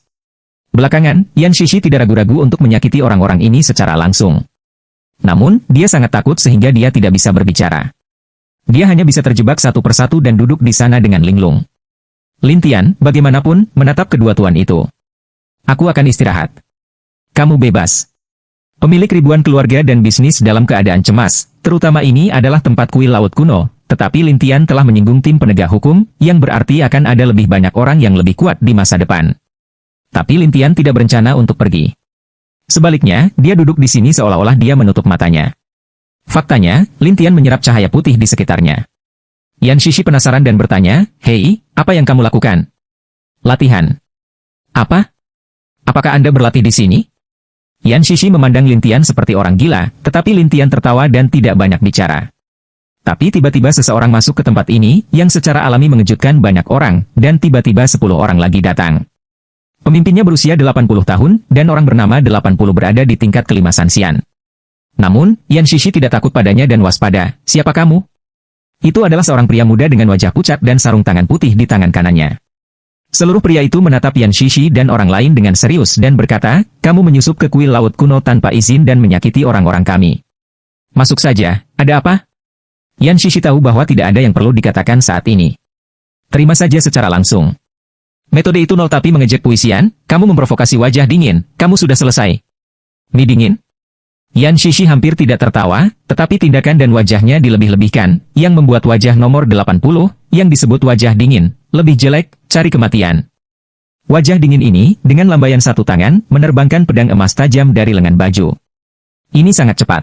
Belakangan, Yan Shishi tidak ragu-ragu untuk menyakiti orang-orang ini secara langsung. Namun, dia sangat takut sehingga dia tidak bisa berbicara. Dia hanya bisa terjebak satu persatu dan duduk di sana dengan linglung. Lin Tian, bagaimanapun, menatap kedua tuan itu. Aku akan istirahat. Kamu bebas. Pemilik ribuan keluarga dan bisnis dalam keadaan cemas, terutama ini adalah tempat kuil laut kuno. Tetapi Lin Tian telah menyinggung tim penegak hukum, yang berarti akan ada lebih banyak orang yang lebih kuat di masa depan. Tapi Lin Tian tidak berencana untuk pergi. Sebaliknya, dia duduk di sini seolah-olah dia menutup matanya. Faktanya, Lin Tian menyerap cahaya putih di sekitarnya. Yan Shishi penasaran dan bertanya, hei, apa yang kamu lakukan? Latihan. Apa? Apakah Anda berlatih di sini? Yan Shishi memandang Lin Tian seperti orang gila, tetapi Lin Tian tertawa dan tidak banyak bicara. Tapi tiba-tiba seseorang masuk ke tempat ini, yang secara alami mengejutkan banyak orang, dan tiba-tiba 10 orang lagi datang. Pemimpinnya berusia 80 tahun, dan orang bernama 80 berada di tingkat kelima Sanxian. Namun, Yan Shishi tidak takut padanya dan waspada, siapa kamu? Itu adalah seorang pria muda dengan wajah pucat dan sarung tangan putih di tangan kanannya. Seluruh pria itu menatap Yan Shishi dan orang lain dengan serius dan berkata, kamu menyusup ke kuil laut kuno tanpa izin dan menyakiti orang-orang kami. Masuk saja, ada apa? Yan Shishi tahu bahwa tidak ada yang perlu dikatakan saat ini. Terima saja secara langsung. Metode itu nol tapi mengejek puisian, kamu memprovokasi wajah dingin, kamu sudah selesai. Mi dingin? Yan Shishi hampir tidak tertawa, tetapi tindakan dan wajahnya dilebih-lebihkan, yang membuat wajah nomor 80, yang disebut wajah dingin, lebih jelek, cari kematian. Wajah dingin ini, dengan lambaian satu tangan, menerbangkan pedang emas tajam dari lengan baju. Ini sangat cepat.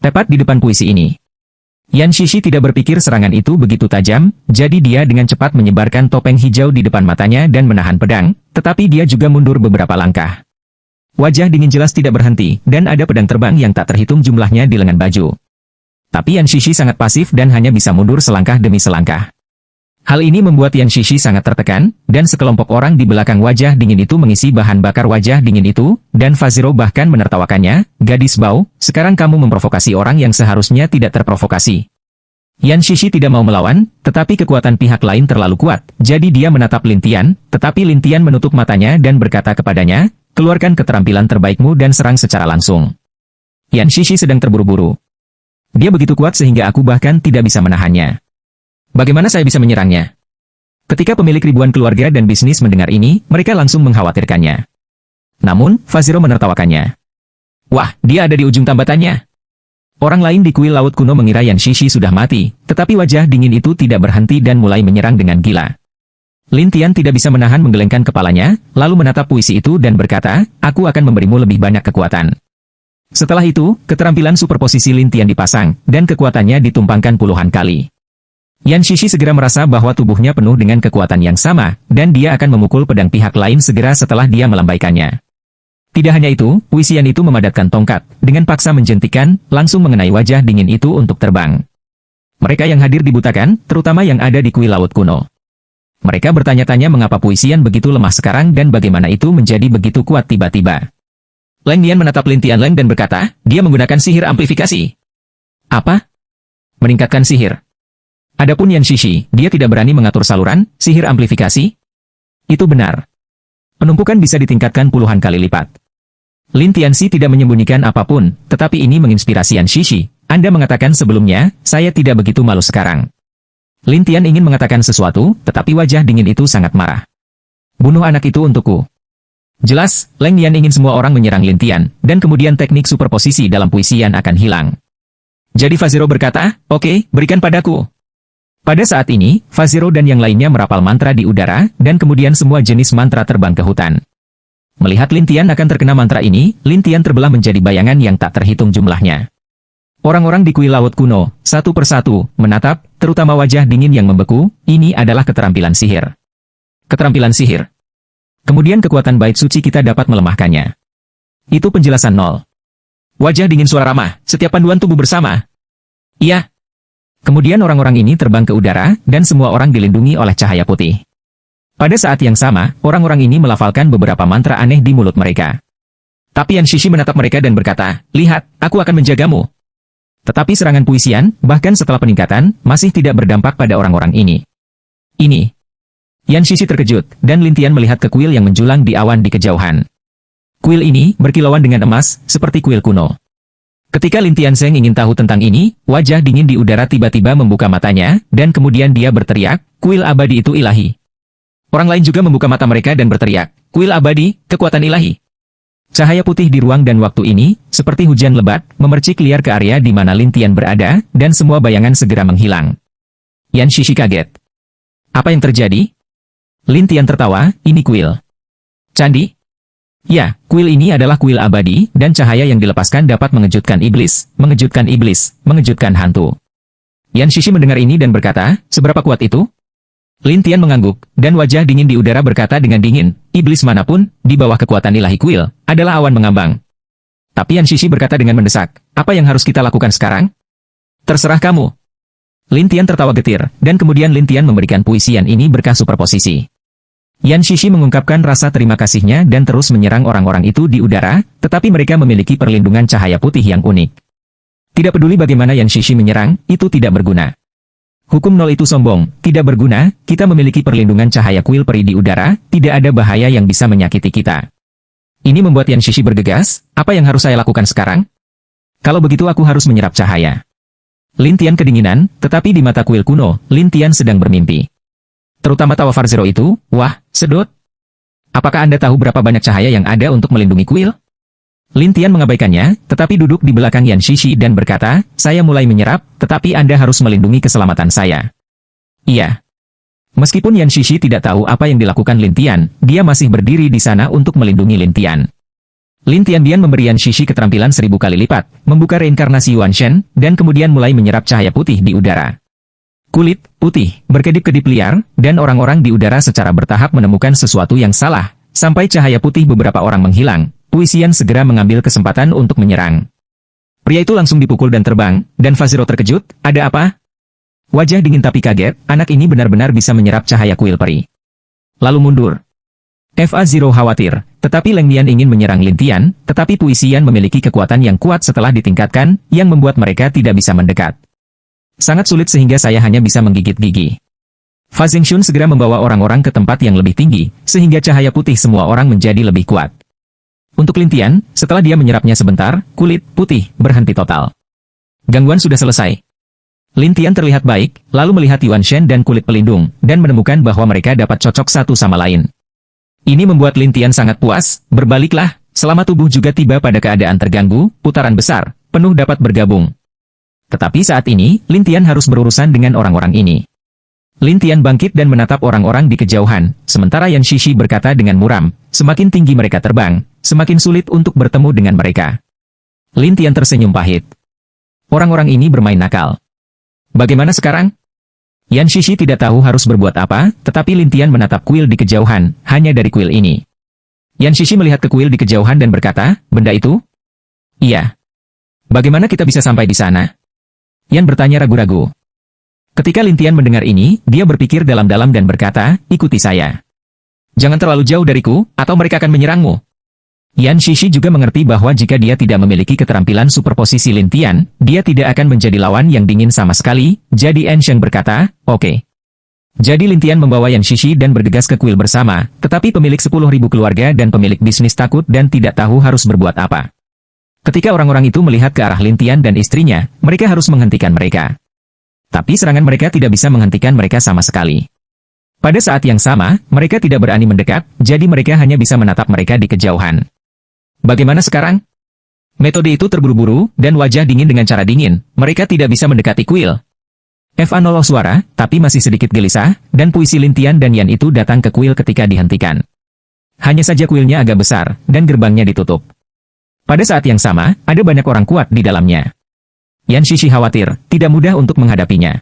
Tepat di depan puisi ini. Yan Shishi tidak berpikir serangan itu begitu tajam, jadi dia dengan cepat menyebarkan topeng hijau di depan matanya dan menahan pedang, tetapi dia juga mundur beberapa langkah. Wajah dingin jelas tidak berhenti, dan ada pedang terbang yang tak terhitung jumlahnya di lengan baju. Tapi Yan Shishi sangat pasif dan hanya bisa mundur selangkah demi selangkah. Hal ini membuat Yan Shishi sangat tertekan, dan sekelompok orang di belakang wajah dingin itu mengisi bahan bakar wajah dingin itu, dan Faziro bahkan menertawakannya, gadis bau, sekarang kamu memprovokasi orang yang seharusnya tidak terprovokasi. Yan Shishi tidak mau melawan, tetapi kekuatan pihak lain terlalu kuat, jadi dia menatap Lin Tian, tetapi Lin Tian menutup matanya dan berkata kepadanya, keluarkan keterampilan terbaikmu dan serang secara langsung. Yan Shishi sedang terburu-buru. Dia begitu kuat sehingga aku bahkan tidak bisa menahannya. Bagaimana saya bisa menyerangnya? Ketika pemilik ribuan keluarga dan bisnis mendengar ini, mereka langsung mengkhawatirkannya. Namun, Faziro menertawakannya. Wah, dia ada di ujung tambatannya. Orang lain di kuil laut kuno mengira Yan Shishi sudah mati, tetapi wajah dingin itu tidak berhenti dan mulai menyerang dengan gila. Lin Tian tidak bisa menahan menggelengkan kepalanya, lalu menatap puisi itu dan berkata, aku akan memberimu lebih banyak kekuatan. Setelah itu, keterampilan superposisi Lin Tian dipasang, dan kekuatannya ditumpangkan puluhan kali. Yan Shishi segera merasa bahwa tubuhnya penuh dengan kekuatan yang sama, dan dia akan memukul pedang pihak lain segera setelah dia melambaikannya. Tidak hanya itu, puisian itu memadatkan tongkat, dengan paksa menjentikan, langsung mengenai wajah dingin itu untuk terbang. Mereka yang hadir dibutakan, terutama yang ada di kuil laut kuno. Mereka bertanya-tanya mengapa puisian begitu lemah sekarang dan bagaimana itu menjadi begitu kuat tiba-tiba. Leng Nian menatap Lin Tianleng dan berkata, dia menggunakan sihir amplifikasi. Apa? Meningkatkan sihir. Adapun Yan Shishi, dia tidak berani mengatur saluran, sihir amplifikasi? Itu benar. Penumpukan bisa ditingkatkan puluhan kali lipat. Lin Tianxi tidak menyembunyikan apapun, tetapi ini menginspirasi Yan Shishi. Anda mengatakan sebelumnya, saya tidak begitu malu sekarang. Lin Tian ingin mengatakan sesuatu, tetapi wajah dingin itu sangat marah. Bunuh anak itu untukku. Jelas, Leng Nian ingin semua orang menyerang Lin Tian, dan kemudian teknik superposisi dalam puisian akan hilang. Jadi Faziro berkata, oke, berikan padaku. Pada saat ini, Faziro dan yang lainnya merapal mantra di udara, dan kemudian semua jenis mantra terbang ke hutan. Melihat Lin Tian akan terkena mantra ini, Lin Tian terbelah menjadi bayangan yang tak terhitung jumlahnya. Orang-orang di kuil laut kuno, satu persatu, menatap, terutama wajah dingin yang membeku, ini adalah keterampilan sihir. Keterampilan sihir. Kemudian kekuatan bait suci kita dapat melemahkannya. Itu penjelasan nol. Wajah dingin suara ramah, setiap panduan tubuh bersama. Iya. Kemudian orang-orang ini terbang ke udara, dan semua orang dilindungi oleh cahaya putih. Pada saat yang sama, orang-orang ini melafalkan beberapa mantra aneh di mulut mereka. Tapi Yan Shishi menatap mereka dan berkata, lihat, aku akan menjagamu. Tetapi serangan puisian, bahkan setelah peningkatan, masih tidak berdampak pada orang-orang ini. Ini. Yan Shishi terkejut, dan Lin Tian melihat ke kuil yang menjulang di awan di kejauhan. Kuil ini berkilauan dengan emas, seperti kuil kuno. Ketika Lin Tianzeng ingin tahu tentang ini, wajah dingin di udara tiba-tiba membuka matanya, dan kemudian dia berteriak, kuil abadi itu ilahi. Orang lain juga membuka mata mereka dan berteriak, kuil abadi, kekuatan ilahi. Cahaya putih di ruang dan waktu ini, seperti hujan lebat, memercik liar ke area di mana Lin Tian berada, dan semua bayangan segera menghilang. Yan Shishi kaget. Apa yang terjadi? Lin Tian tertawa, ini kuil candi? Ya, kuil ini adalah kuil abadi, dan cahaya yang dilepaskan dapat mengejutkan iblis, mengejutkan hantu. Yan Shishi mendengar ini dan berkata, seberapa kuat itu? Lin Tian mengangguk, dan wajah dingin di udara berkata dengan dingin, iblis manapun, di bawah kekuatan ilahi kuil, adalah awan mengambang. Tapi Yan Shishi berkata dengan mendesak, apa yang harus kita lakukan sekarang? Terserah kamu. Lin Tian tertawa getir, dan kemudian Lin Tian memberikan puisian ini berkah superposisi. Yan Shishi mengungkapkan rasa terima kasihnya dan terus menyerang orang-orang itu di udara, tetapi mereka memiliki perlindungan cahaya putih yang unik. Tidak peduli bagaimana Yan Shishi menyerang, itu tidak berguna. Hukum nol itu sombong, tidak berguna, kita memiliki perlindungan cahaya kuil peri di udara, tidak ada bahaya yang bisa menyakiti kita. Ini membuat Yan Shishi bergegas, apa yang harus saya lakukan sekarang? Kalau begitu aku harus menyerap cahaya. Lin Tian kedinginan, tetapi di mata kuil kuno, Lin Tian sedang bermimpi. Terutama tawa Faziro itu, wah, sedot. Apakah Anda tahu berapa banyak cahaya yang ada untuk melindungi kuil? Lin Tian mengabaikannya, tetapi duduk di belakang Yan Shishi dan berkata, saya mulai menyerap, tetapi Anda harus melindungi keselamatan saya. Iya. Meskipun Yan Shishi tidak tahu apa yang dilakukan Lin Tian, dia masih berdiri di sana untuk melindungi Lin Tian. Lin Tian memberi Yan Shishi keterampilan 1000 kali lipat, membuka reinkarnasi Yuan Shen, dan kemudian mulai menyerap cahaya putih di udara. Kulit putih, berkedip-kedip liar, dan orang-orang di udara secara bertahap menemukan sesuatu yang salah, sampai cahaya putih beberapa orang menghilang. Puisian segera mengambil kesempatan untuk menyerang. Pria itu langsung dipukul dan terbang, dan Faziro terkejut, ada apa? Wajah dingin tapi kaget, anak ini benar-benar bisa menyerap cahaya kuil peri. Lalu mundur. Faziro khawatir, tetapi Leng Nian ingin menyerang Lin Tian, tetapi puisian memiliki kekuatan yang kuat setelah ditingkatkan, yang membuat mereka tidak bisa mendekat. Sangat sulit sehingga saya hanya bisa menggigit gigi. Fa Zhengxun segera membawa orang-orang ke tempat yang lebih tinggi, sehingga cahaya putih semua orang menjadi lebih kuat. Untuk Lin Tian, setelah dia menyerapnya sebentar, kulit putih berhenti total. Gangguan sudah selesai. Lin Tian terlihat baik, lalu melihat Yuan Shen dan kulit pelindung, dan menemukan bahwa mereka dapat cocok satu sama lain. Ini membuat Lin Tian sangat puas, berbaliklah, selama tubuh juga tiba pada keadaan terganggu, putaran besar, penuh dapat bergabung. Tetapi saat ini, Lin Tian harus berurusan dengan orang-orang ini. Lin Tian bangkit dan menatap orang-orang di kejauhan, sementara Yan Shishi berkata dengan muram, semakin tinggi mereka terbang, semakin sulit untuk bertemu dengan mereka. Lin Tian tersenyum pahit. Orang-orang ini bermain nakal. Bagaimana sekarang? Yan Shishi tidak tahu harus berbuat apa, tetapi Lin Tian menatap kuil di kejauhan, hanya dari kuil ini. Yan Shishi melihat ke kuil di kejauhan dan berkata, benda itu? Iya. Bagaimana kita bisa sampai di sana? Yan bertanya ragu-ragu. Ketika Lin Tian mendengar ini, dia berpikir dalam-dalam dan berkata, ikuti saya. Jangan terlalu jauh dariku, atau mereka akan menyerangmu. Yan Shishi juga mengerti bahwa jika dia tidak memiliki keterampilan superposisi Lin Tian, dia tidak akan menjadi lawan yang dingin sama sekali, jadi En Sheng berkata, oke. Jadi Lin Tian membawa Yan Shishi dan bergegas ke kuil bersama, tetapi pemilik 10.000 keluarga dan pemilik bisnis takut dan tidak tahu harus berbuat apa. Ketika orang-orang itu melihat ke arah Lin Tian dan istrinya, mereka harus menghentikan mereka. Tapi serangan mereka tidak bisa menghentikan mereka sama sekali. Pada saat yang sama, mereka tidak berani mendekat, jadi mereka hanya bisa menatap mereka di kejauhan. Bagaimana sekarang? Metode itu terburu-buru, dan wajah dingin dengan cara dingin, mereka tidak bisa mendekati kuil. Eva nolak suara, tapi masih sedikit gelisah, dan puisi Lin Tian dan Yan itu datang ke kuil ketika dihentikan. Hanya saja kuilnya agak besar, dan gerbangnya ditutup. Pada saat yang sama, ada banyak orang kuat di dalamnya. Yan Shishi khawatir, tidak mudah untuk menghadapinya.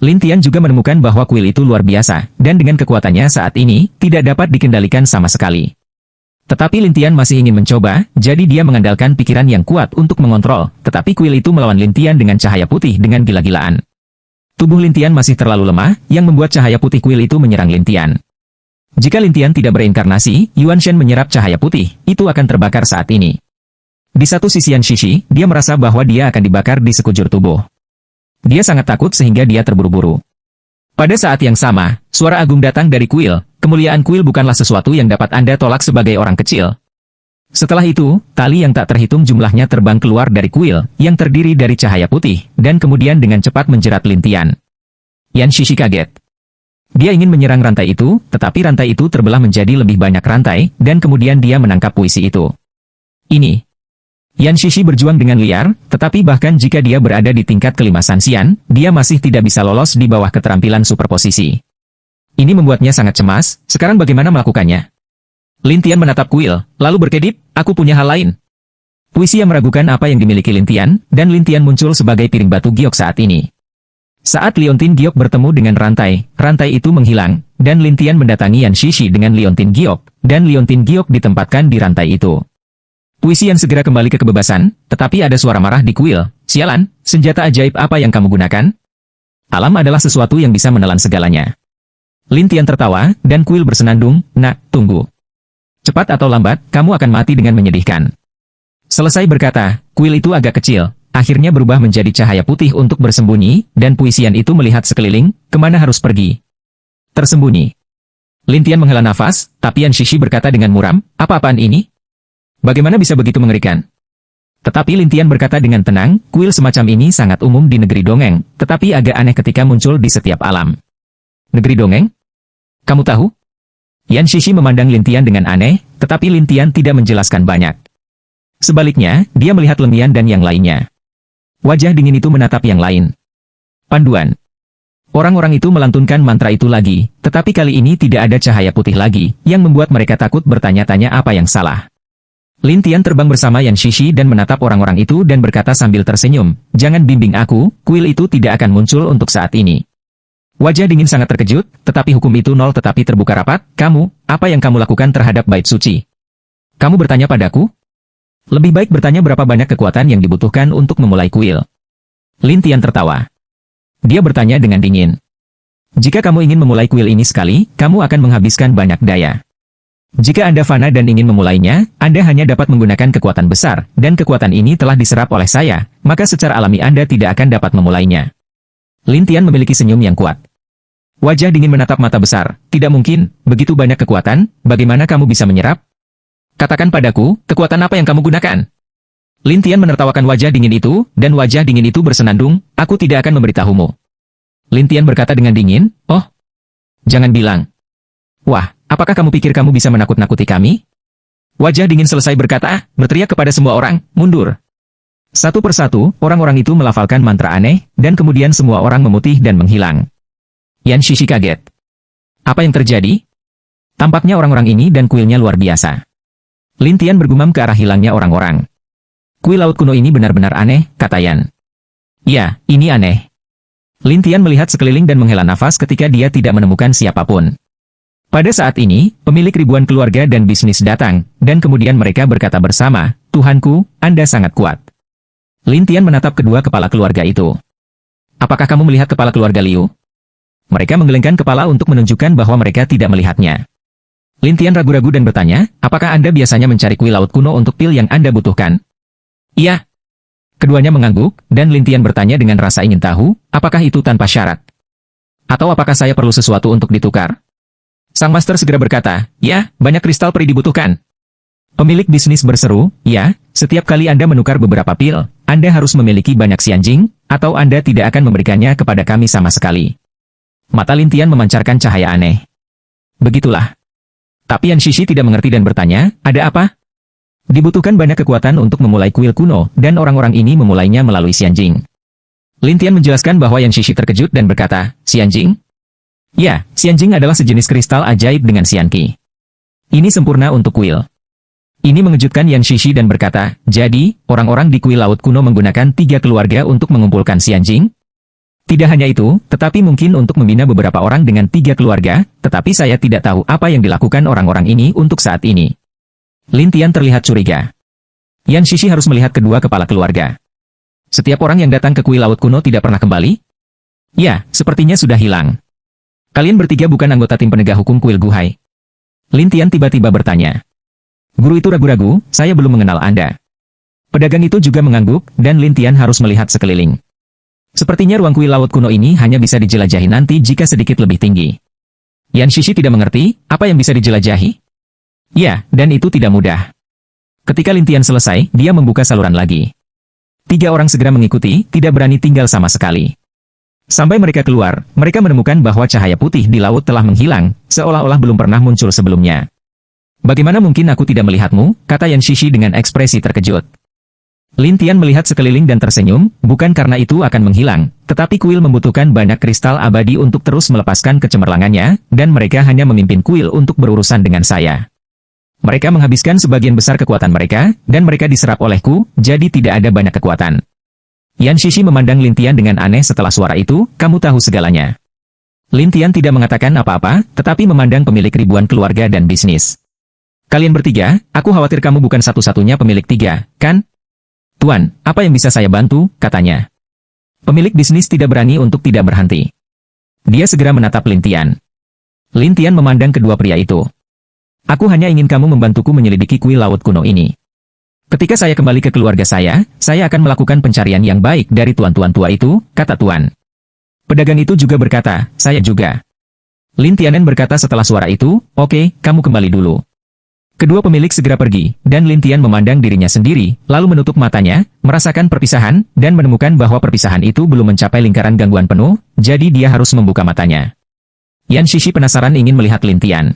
Lin Tian juga menemukan bahwa kuil itu luar biasa, dan dengan kekuatannya saat ini, tidak dapat dikendalikan sama sekali. Tetapi Lin Tian masih ingin mencoba, jadi dia mengandalkan pikiran yang kuat untuk mengontrol, tetapi kuil itu melawan Lin Tian dengan cahaya putih dengan gila-gilaan. Tubuh Lin Tian masih terlalu lemah, yang membuat cahaya putih kuil itu menyerang Lin Tian. Jika Lin Tian tidak bereinkarnasi, Yuan Shen menyerap cahaya putih, itu akan terbakar saat ini. Di satu sisi Yan Shishi, dia merasa bahwa dia akan dibakar di sekujur tubuh. Dia sangat takut sehingga dia terburu-buru. Pada saat yang sama, suara agung datang dari kuil. Kemuliaan kuil bukanlah sesuatu yang dapat Anda tolak sebagai orang kecil. Setelah itu, tali yang tak terhitung jumlahnya terbang keluar dari kuil, yang terdiri dari cahaya putih, dan kemudian dengan cepat menjerat Lin Tian. Yan Shishi kaget. Dia ingin menyerang rantai itu, tetapi rantai itu terbelah menjadi lebih banyak rantai, dan kemudian dia menangkap puisi itu. Ini. Yan Shishi berjuang dengan liar, tetapi bahkan jika dia berada di tingkat kelima Sanxian, dia masih tidak bisa lolos di bawah keterampilan superposisi. Ini membuatnya sangat cemas, sekarang bagaimana melakukannya? Lin Tian menatap kuil, lalu berkedip, aku punya hal lain. Puisi yang meragukan apa yang dimiliki Lin Tian, dan Lin Tian muncul sebagai piring batu giok saat ini. Saat Liontin Giok bertemu dengan rantai itu menghilang, dan Lin Tian mendatangi Yan Shishi dengan Liontin Giok, dan Liontin Giok ditempatkan di rantai itu. Puisi yang segera kembali ke kebebasan, tetapi ada suara marah di kuil. Sialan, senjata ajaib apa yang kamu gunakan? Alam adalah sesuatu yang bisa menelan segalanya. Lin Tian tertawa, dan kuil bersenandung, nak, tunggu. Cepat atau lambat, kamu akan mati dengan menyedihkan. Selesai berkata, kuil itu agak kecil, akhirnya berubah menjadi cahaya putih untuk bersembunyi, dan puisian itu melihat sekeliling, kemana harus pergi. Tersembunyi. Lin Tian menghela nafas, tapi Yan Shishi berkata dengan muram, apa-apaan ini? Bagaimana bisa begitu mengerikan? Tetapi Lin Tian berkata dengan tenang, kuil semacam ini sangat umum di negeri dongeng, tetapi agak aneh ketika muncul di setiap alam. Negeri dongeng? Kamu tahu? Yan Shishi memandang Lin Tian dengan aneh, tetapi Lin Tian tidak menjelaskan banyak. Sebaliknya, dia melihat Lin Tian dan yang lainnya. Wajah dingin itu menatap yang lain. Panduan. Orang-orang itu melantunkan mantra itu lagi, tetapi kali ini tidak ada cahaya putih lagi, yang membuat mereka takut bertanya-tanya apa yang salah. Lin Tian terbang bersama Yan Shishi dan menatap orang-orang itu dan berkata sambil tersenyum, jangan bimbing aku, kuil itu tidak akan muncul untuk saat ini. Wajah dingin sangat terkejut, tetapi hukum itu nol tetapi terbuka rapat, kamu, apa yang kamu lakukan terhadap bait suci? Kamu bertanya padaku? Lebih baik bertanya berapa banyak kekuatan yang dibutuhkan untuk memulai kuil. Lin Tian tertawa. Dia bertanya dengan dingin. Jika kamu ingin memulai kuil ini sekali, kamu akan menghabiskan banyak daya. Jika Anda fana dan ingin memulainya, Anda hanya dapat menggunakan kekuatan besar, dan kekuatan ini telah diserap oleh saya, maka secara alami Anda tidak akan dapat memulainya. Lin Tian memiliki senyum yang kuat. Wajah dingin menatap mata besar, tidak mungkin, begitu banyak kekuatan, bagaimana kamu bisa menyerap? Katakan padaku, kekuatan apa yang kamu gunakan? Lin Tian menertawakan wajah dingin itu, dan wajah dingin itu bersenandung, aku tidak akan memberitahumu. Lin Tian berkata dengan dingin, oh, jangan bilang. Wah, apakah kamu pikir kamu bisa menakut-nakuti kami? Wajah dingin selesai berkata, berteriak kepada semua orang, mundur. Satu persatu, orang-orang itu melafalkan mantra aneh, dan kemudian semua orang memutih dan menghilang. Yan Shishi kaget. Apa yang terjadi? Tampaknya orang-orang ini dan kuilnya luar biasa. Lin Tian bergumam ke arah hilangnya orang-orang. Kuil laut kuno ini benar-benar aneh, kata Yan. Ya, ini aneh. Lin Tian melihat sekeliling dan menghela nafas ketika dia tidak menemukan siapapun. Pada saat ini, pemilik ribuan keluarga dan bisnis datang, dan kemudian mereka berkata bersama, Tuhanku, Anda sangat kuat. Lin Tian menatap kedua kepala keluarga itu. Apakah kamu melihat kepala keluarga Liu? Mereka menggelengkan kepala untuk menunjukkan bahwa mereka tidak melihatnya. Lin Tian ragu-ragu dan bertanya, apakah Anda biasanya mencari kuil laut kuno untuk pil yang Anda butuhkan? Iya. Keduanya mengangguk, dan Lin Tian bertanya dengan rasa ingin tahu, apakah itu tanpa syarat? Atau apakah saya perlu sesuatu untuk ditukar? Sang master segera berkata, ya, banyak kristal peri dibutuhkan. Pemilik bisnis berseru, ya, setiap kali Anda menukar beberapa pil, Anda harus memiliki banyak Xianjing, atau Anda tidak akan memberikannya kepada kami sama sekali. Mata Lin Tian memancarkan cahaya aneh. Begitulah. Tapi Yan Shishi tidak mengerti dan bertanya, ada apa? Dibutuhkan banyak kekuatan untuk memulai kuil kuno, dan orang-orang ini memulainya melalui Xianjing. Lin Tian menjelaskan bahwa Yan Shishi terkejut dan berkata, Xianjing? Ya, Xianjing adalah sejenis kristal ajaib dengan Xianqi. Ini sempurna untuk kuil. Ini mengejutkan Yan Shishi dan berkata, jadi, orang-orang di kuil laut kuno menggunakan 3 keluarga untuk mengumpulkan Xianjing? Tidak hanya itu, tetapi mungkin untuk membina beberapa orang dengan 3 keluarga, tetapi saya tidak tahu apa yang dilakukan orang-orang ini untuk saat ini. Lin Tian terlihat curiga. Yan Shishi harus melihat kedua kepala keluarga. Setiap orang yang datang ke kuil laut kuno tidak pernah kembali? Ya, sepertinya sudah hilang. Kalian bertiga bukan anggota tim penegak hukum kuil Guhai. Lin Tian tiba-tiba bertanya. Guru itu ragu-ragu, saya belum mengenal Anda. Pedagang itu juga mengangguk, dan Lin Tian harus melihat sekeliling. Sepertinya ruang kuil laut kuno ini hanya bisa dijelajahi nanti jika sedikit lebih tinggi. Yan Shishi tidak mengerti, apa yang bisa dijelajahi? Ya, dan itu tidak mudah. Ketika Lin Tian selesai, dia membuka saluran lagi. 3 orang segera mengikuti, tidak berani tinggal sama sekali. Sampai mereka keluar, mereka menemukan bahwa cahaya putih di laut telah menghilang, seolah-olah belum pernah muncul sebelumnya. Bagaimana mungkin aku tidak melihatmu, kata Yan Shishi dengan ekspresi terkejut. Lin Tian melihat sekeliling dan tersenyum, bukan karena itu akan menghilang, tetapi kuil membutuhkan banyak kristal abadi untuk terus melepaskan kecemerlangannya, dan mereka hanya memimpin kuil untuk berurusan dengan saya. Mereka menghabiskan sebagian besar kekuatan mereka, dan mereka diserap olehku, jadi tidak ada banyak kekuatan. Yan Shishi memandang Lin Tian dengan aneh setelah suara itu, kamu tahu segalanya. Lin Tian tidak mengatakan apa-apa, tetapi memandang pemilik ribuan keluarga dan bisnis. Kalian bertiga, aku khawatir kamu bukan satu-satunya pemilik 3, kan? Tuan, apa yang bisa saya bantu, katanya. Pemilik bisnis tidak berani untuk tidak berhenti. Dia segera menatap Lin Tian. Lin Tian memandang kedua pria itu. Aku hanya ingin kamu membantuku menyelidiki kuil laut kuno ini. Ketika saya kembali ke keluarga saya akan melakukan pencarian yang baik dari tuan-tuan tua itu, kata tuan. Pedagang itu juga berkata, saya juga. Lin Tianen berkata setelah suara itu, oke, kamu kembali dulu. Kedua pemilik segera pergi, dan Lin Tian memandang dirinya sendiri, lalu menutup matanya, merasakan perpisahan, dan menemukan bahwa perpisahan itu belum mencapai lingkaran gangguan penuh, jadi dia harus membuka matanya. Yan Shishi penasaran ingin melihat Lin Tian.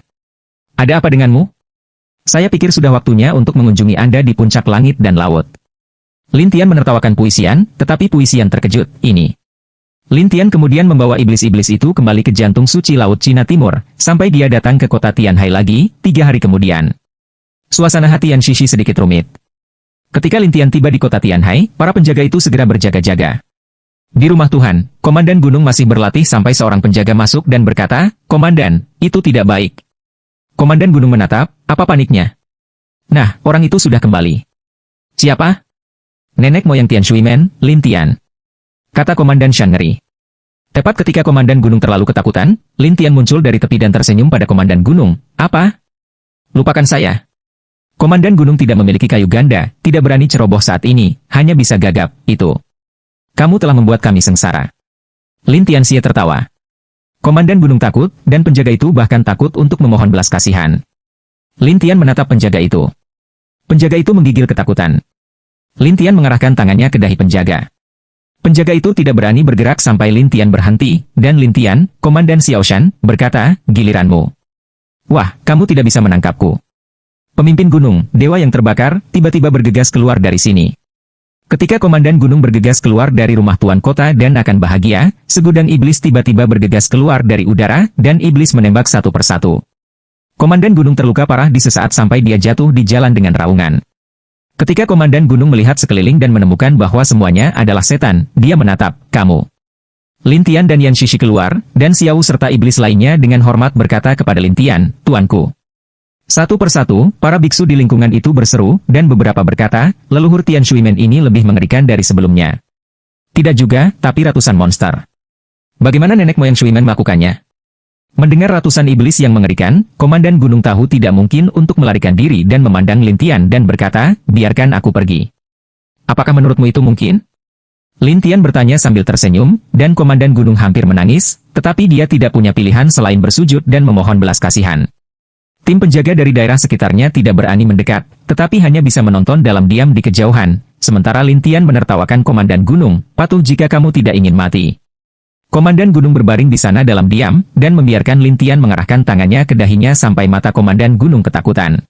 Ada apa denganmu? Saya pikir sudah waktunya untuk mengunjungi Anda di puncak langit dan laut. Lin Tian menertawakan puisian, tetapi puisian terkejut, ini. Lin Tian kemudian membawa iblis-iblis itu kembali ke jantung suci Laut Cina Timur, sampai dia datang ke kota Tianhai lagi, 3 hari kemudian. Suasana hati Yan Shishi sedikit rumit. Ketika Lin Tian tiba di kota Tianhai, para penjaga itu segera berjaga-jaga. Di rumah Tuhan, Komandan Gunung masih berlatih sampai seorang penjaga masuk dan berkata, Komandan, itu tidak baik. Komandan Gunung menatap, apa paniknya? Nah, orang itu sudah kembali. Siapa? Nenek moyang Tian Shuimen, Lin Tian. Kata Komandan Shan ngeri. Tepat ketika Komandan Gunung terlalu ketakutan, Lin Tian muncul dari tepi dan tersenyum pada Komandan Gunung. Apa? Lupakan saya. Komandan Gunung tidak memiliki kayu ganda, tidak berani ceroboh saat ini, hanya bisa gagap, itu. Kamu telah membuat kami sengsara. Lin Tian Xie tertawa. Komandan Gunung takut, dan penjaga itu bahkan takut untuk memohon belas kasihan. Lin Tian menatap penjaga itu. Penjaga itu menggigil ketakutan. Lin Tian mengarahkan tangannya ke dahi penjaga. Penjaga itu tidak berani bergerak sampai Lin Tian berhenti, dan Lin Tian, Komandan Xiaoshan, berkata, giliranmu. Wah, kamu tidak bisa menangkapku. Pemimpin gunung, dewa yang terbakar, tiba-tiba bergegas keluar dari sini. Ketika Komandan Gunung bergegas keluar dari rumah Tuan Kota dan akan bahagia, segudang iblis tiba-tiba bergegas keluar dari udara, dan iblis menembak satu persatu. Komandan Gunung terluka parah di sesaat sampai dia jatuh di jalan dengan raungan. Ketika Komandan Gunung melihat sekeliling dan menemukan bahwa semuanya adalah setan, dia menatap, "Kamu." Lin Tian dan Yan Shishi keluar, dan Xiao serta iblis lainnya dengan hormat berkata kepada Lin Tian, "Tuanku." Satu persatu, para biksu di lingkungan itu berseru, dan beberapa berkata, leluhur Tian Shuimen ini lebih mengerikan dari sebelumnya. Tidak juga, tapi ratusan monster. Bagaimana nenek moyang Shuimen melakukannya? Mendengar ratusan iblis yang mengerikan, Komandan Gunung tahu tidak mungkin untuk melarikan diri dan memandang Lin Tian dan berkata, "Biarkan aku pergi." "Apakah menurutmu itu mungkin?" Lin Tian bertanya sambil tersenyum, dan Komandan Gunung hampir menangis, tetapi dia tidak punya pilihan selain bersujud dan memohon belas kasihan. Tim penjaga dari daerah sekitarnya tidak berani mendekat, tetapi hanya bisa menonton dalam diam di kejauhan, sementara Lin Tian menertawakan Komandan Gunung, "Patuh jika kamu tidak ingin mati." Komandan Gunung berbaring di sana dalam diam, dan membiarkan Lin Tian mengarahkan tangannya ke dahinya sampai mata Komandan Gunung ketakutan.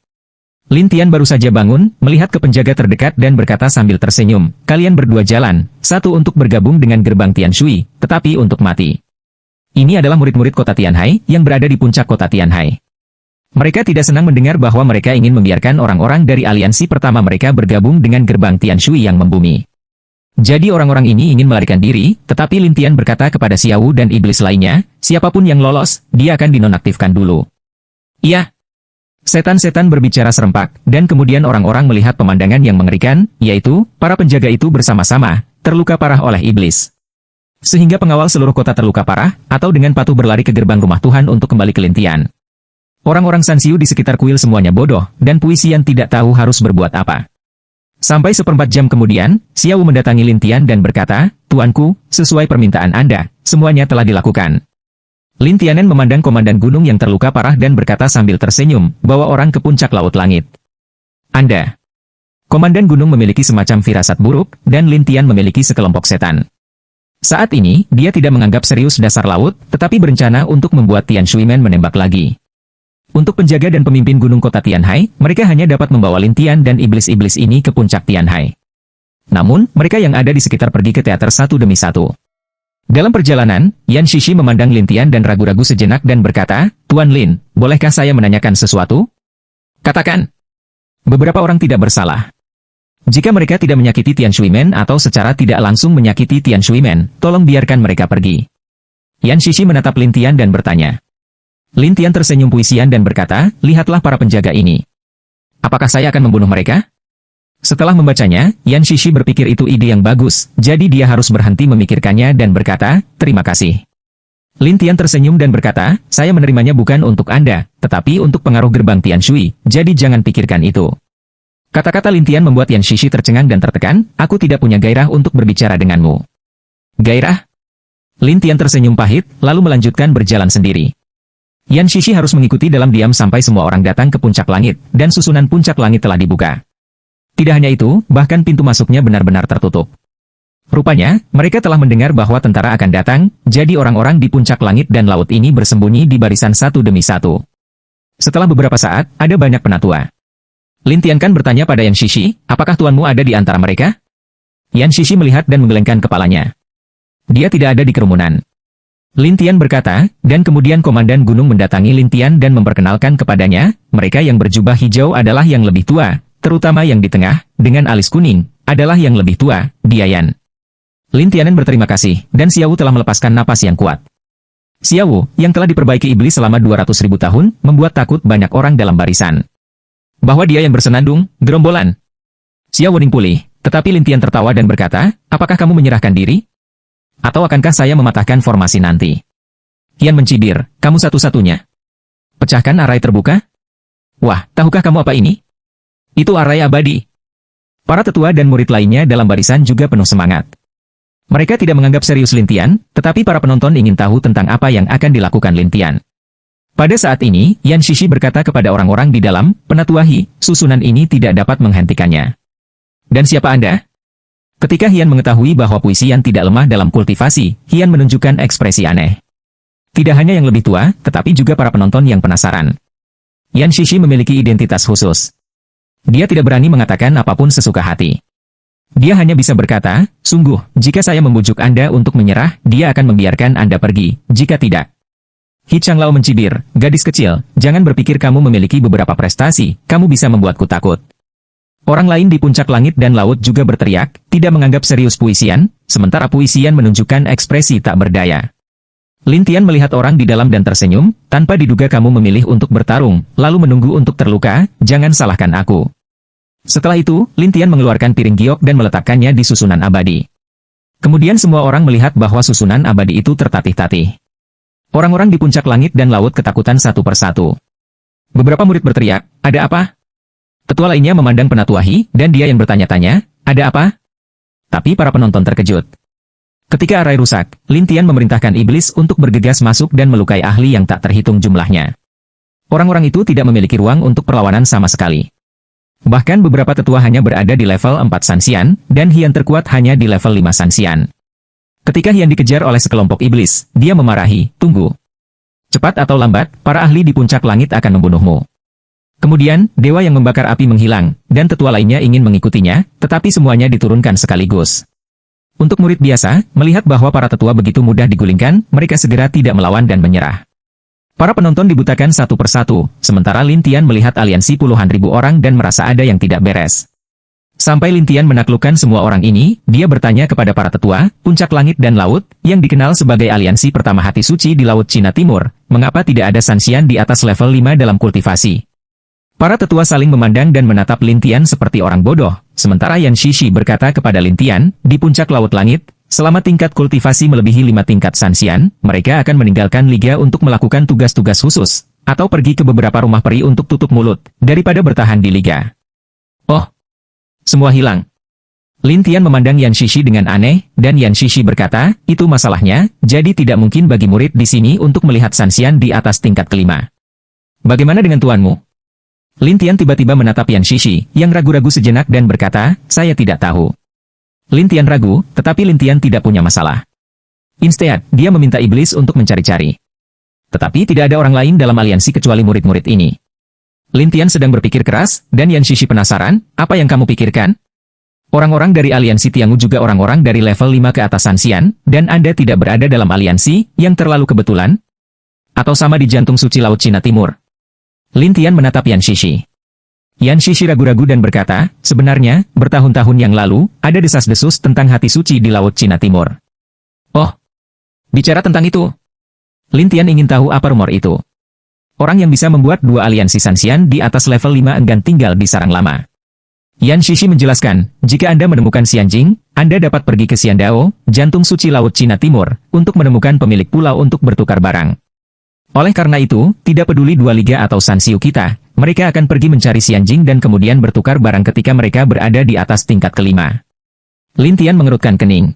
Lin Tian baru saja bangun, melihat ke penjaga terdekat dan berkata sambil tersenyum, "Kalian berdua jalan, satu untuk bergabung dengan gerbang Tian Shui, tetapi untuk mati." Ini adalah murid-murid kota Tianhai, yang berada di puncak kota Tianhai. Mereka tidak senang mendengar bahwa mereka ingin membiarkan orang-orang dari aliansi pertama mereka bergabung dengan gerbang Tian Shui yang membumi. Jadi orang-orang ini ingin melarikan diri, tetapi Lin Tian berkata kepada Xiao dan iblis lainnya, "Siapapun yang lolos, dia akan dinonaktifkan dulu." "Iya." Setan-setan berbicara serempak, dan kemudian orang-orang melihat pemandangan yang mengerikan, yaitu, para penjaga itu bersama-sama, terluka parah oleh iblis. Sehingga pengawal seluruh kota terluka parah, atau dengan patuh berlari ke gerbang rumah Tuhan untuk kembali ke Lin Tian. Orang-orang Sanxiu di sekitar kuil semuanya bodoh, dan Puisian tidak tahu harus berbuat apa. Sampai seperempat jam kemudian, Xiao mendatangi Lin Tian dan berkata, "Tuanku, sesuai permintaan Anda, semuanya telah dilakukan." Lin Tianen memandang Komandan Gunung yang terluka parah dan berkata sambil tersenyum, "Bawa orang ke puncak laut langit." "Anda." Komandan Gunung memiliki semacam firasat buruk, dan Lin Tian memiliki sekelompok setan. Saat ini, dia tidak menganggap serius dasar laut, tetapi berencana untuk membuat Tian Shuimen menembak lagi. Untuk penjaga dan pemimpin gunung kota Tianhai, mereka hanya dapat membawa Lin Tian dan iblis-iblis ini ke puncak Tianhai. Namun, mereka yang ada di sekitar pergi ke teater satu demi satu. Dalam perjalanan, Yan Shishi memandang Lin Tian dan ragu-ragu sejenak dan berkata, "Tuan Lin, bolehkah saya menanyakan sesuatu?" "Katakan." "Beberapa orang tidak bersalah. Jika mereka tidak menyakiti Tian Shuimen atau secara tidak langsung menyakiti Tian Shuimen, tolong biarkan mereka pergi." Yan Shishi menatap Lin Tian dan bertanya. Lin Tian tersenyum puisian dan berkata, "Lihatlah para penjaga ini. Apakah saya akan membunuh mereka?" Setelah membacanya, Yan Shishi berpikir itu ide yang bagus, jadi dia harus berhenti memikirkannya dan berkata, "Terima kasih." Lin Tian tersenyum dan berkata, "Saya menerimanya bukan untuk Anda, tetapi untuk pengaruh gerbang Tian Shui, jadi jangan pikirkan itu." Kata-kata Lin Tian membuat Yan Shishi tercengang dan tertekan, "Aku tidak punya gairah untuk berbicara denganmu." "Gairah?" Lin Tian tersenyum pahit, lalu melanjutkan berjalan sendiri. Yan Shishi harus mengikuti dalam diam sampai semua orang datang ke puncak langit, dan susunan puncak langit telah dibuka. Tidak hanya itu, bahkan pintu masuknya benar-benar tertutup. Rupanya, mereka telah mendengar bahwa tentara akan datang, jadi orang-orang di puncak langit dan laut ini bersembunyi di barisan satu demi satu. Setelah beberapa saat, ada banyak penatua. Lin Tian kan bertanya pada Yan Shishi, "Apakah tuanmu ada di antara mereka?" Yan Shishi melihat dan menggelengkan kepalanya. Dia tidak ada di kerumunan. Lin Tian berkata, dan kemudian Komandan Gunung mendatangi Lin Tian dan memperkenalkan kepadanya, mereka yang berjubah hijau adalah yang lebih tua, terutama yang di tengah, dengan alis kuning, adalah yang lebih tua, dia Yan. Lin Tianen berterima kasih, dan Xiao telah melepaskan napas yang kuat. Xiao, yang telah diperbaiki iblis selama 200.000 tahun, membuat takut banyak orang dalam barisan. Bahwa dia yang bersenandung, gerombolan. Xiao Wening pulih, tetapi Lin Tian tertawa dan berkata, "Apakah kamu menyerahkan diri? Atau akankah saya mematahkan formasi nanti?" Yan mencibir, "Kamu satu-satunya. Pecahkan arai terbuka?" "Wah, tahukah kamu apa ini? Itu arai abadi." Para tetua dan murid lainnya dalam barisan juga penuh semangat. Mereka tidak menganggap serius Lin Tian, tetapi para penonton ingin tahu tentang apa yang akan dilakukan Lin Tian. Pada saat ini, Yan Shishi berkata kepada orang-orang di dalam, "Penatuahi, susunan ini tidak dapat menghentikannya." "Dan siapa Anda?" Ketika Hian mengetahui bahwa Puisian tidak lemah dalam kultivasi, Hian menunjukkan ekspresi aneh. Tidak hanya yang lebih tua, tetapi juga para penonton yang penasaran. Yan Shishi memiliki identitas khusus. Dia tidak berani mengatakan apapun sesuka hati. Dia hanya bisa berkata, sungguh, jika saya membujuk Anda untuk menyerah, dia akan membiarkan Anda pergi, jika tidak. He Changlao mencibir, gadis kecil, jangan berpikir kamu memiliki beberapa prestasi, kamu bisa membuatku takut. Orang lain di puncak langit dan laut juga berteriak, tidak menganggap serius Puisian, sementara Puisian menunjukkan ekspresi tak berdaya. Lin Tian melihat orang di dalam dan tersenyum, tanpa diduga kamu memilih untuk bertarung, lalu menunggu untuk terluka, jangan salahkan aku. Setelah itu, Lin Tian mengeluarkan piring giok dan meletakkannya di susunan abadi. Kemudian semua orang melihat bahwa susunan abadi itu tertatih-tatih. Orang-orang di puncak langit dan laut ketakutan satu persatu. Beberapa murid berteriak, ada apa? Tetua lainnya memandang Penatuahi, dan dia yang bertanya-tanya, ada apa? Tapi para penonton terkejut. Ketika arai rusak, Lin Tian memerintahkan iblis untuk bergegas masuk dan melukai ahli yang tak terhitung jumlahnya. Orang-orang itu tidak memiliki ruang untuk perlawanan sama sekali. Bahkan beberapa tetua hanya berada di level 4 Sanxian, dan Hian terkuat hanya di level 5 Sanxian. Ketika Hian dikejar oleh sekelompok iblis, dia memarahi, tunggu. Cepat atau lambat, para ahli di puncak langit akan membunuhmu. Kemudian, dewa yang membakar api menghilang, dan tetua lainnya ingin mengikutinya, tetapi semuanya diturunkan sekaligus. Untuk murid biasa, melihat bahwa para tetua begitu mudah digulingkan, mereka segera tidak melawan dan menyerah. Para penonton dibutakan satu persatu, sementara Lin Tian melihat aliansi puluhan ribu orang dan merasa ada yang tidak beres. Sampai Lin Tian menaklukkan semua orang ini, dia bertanya kepada para tetua, puncak langit dan laut, yang dikenal sebagai aliansi pertama hati suci di Laut Cina Timur, mengapa tidak ada Sanxian di atas level 5 dalam kultivasi? Para tetua saling memandang dan menatap Lin Tian seperti orang bodoh, sementara Yan Shishi berkata kepada Lin Tian, di puncak laut langit, selama tingkat kultivasi melebihi 5 tingkat Sanxian, mereka akan meninggalkan liga untuk melakukan tugas-tugas khusus, atau pergi ke beberapa rumah peri untuk tutup mulut, daripada bertahan di liga. Oh, semua hilang. Lin Tian memandang Yan Shishi dengan aneh, dan Yan Shishi berkata, itu masalahnya, jadi tidak mungkin bagi murid di sini untuk melihat Sanxian di atas tingkat kelima. Bagaimana dengan tuanmu? Lin Tian tiba-tiba menatap Yan Shishi, yang ragu-ragu sejenak dan berkata, saya tidak tahu. Lin Tian ragu, tetapi Lin Tian tidak punya masalah. Instead, dia meminta iblis untuk mencari-cari. Tetapi tidak ada orang lain dalam aliansi kecuali murid-murid ini. Lin Tian sedang berpikir keras, dan Yan Shishi penasaran, apa yang kamu pikirkan? Orang-orang dari aliansi Tiangu juga orang-orang dari level 5 ke atas Sanxian, dan Anda tidak berada dalam aliansi, yang terlalu kebetulan? Atau sama di jantung suci Laut Cina Timur? Lin Tian menatap Yan Shishi. Yan Shishi ragu-ragu dan berkata, sebenarnya, bertahun-tahun yang lalu, ada desas-desus tentang hati suci di Laut Cina Timur. Oh, bicara tentang itu. Lin Tian ingin tahu apa rumor itu. Orang yang bisa membuat dua aliansi Sanxian di atas level 5 enggan tinggal di sarang lama. Yan Shishi menjelaskan, jika Anda menemukan Xianjing, Anda dapat pergi ke Xiandao, jantung suci Laut Cina Timur, untuk menemukan pemilik pulau untuk bertukar barang. Oleh karena itu, tidak peduli dua liga atau Sanxiu kita, mereka akan pergi mencari Xianjing dan kemudian bertukar barang ketika mereka berada di atas tingkat kelima. Lin Tian mengerutkan kening.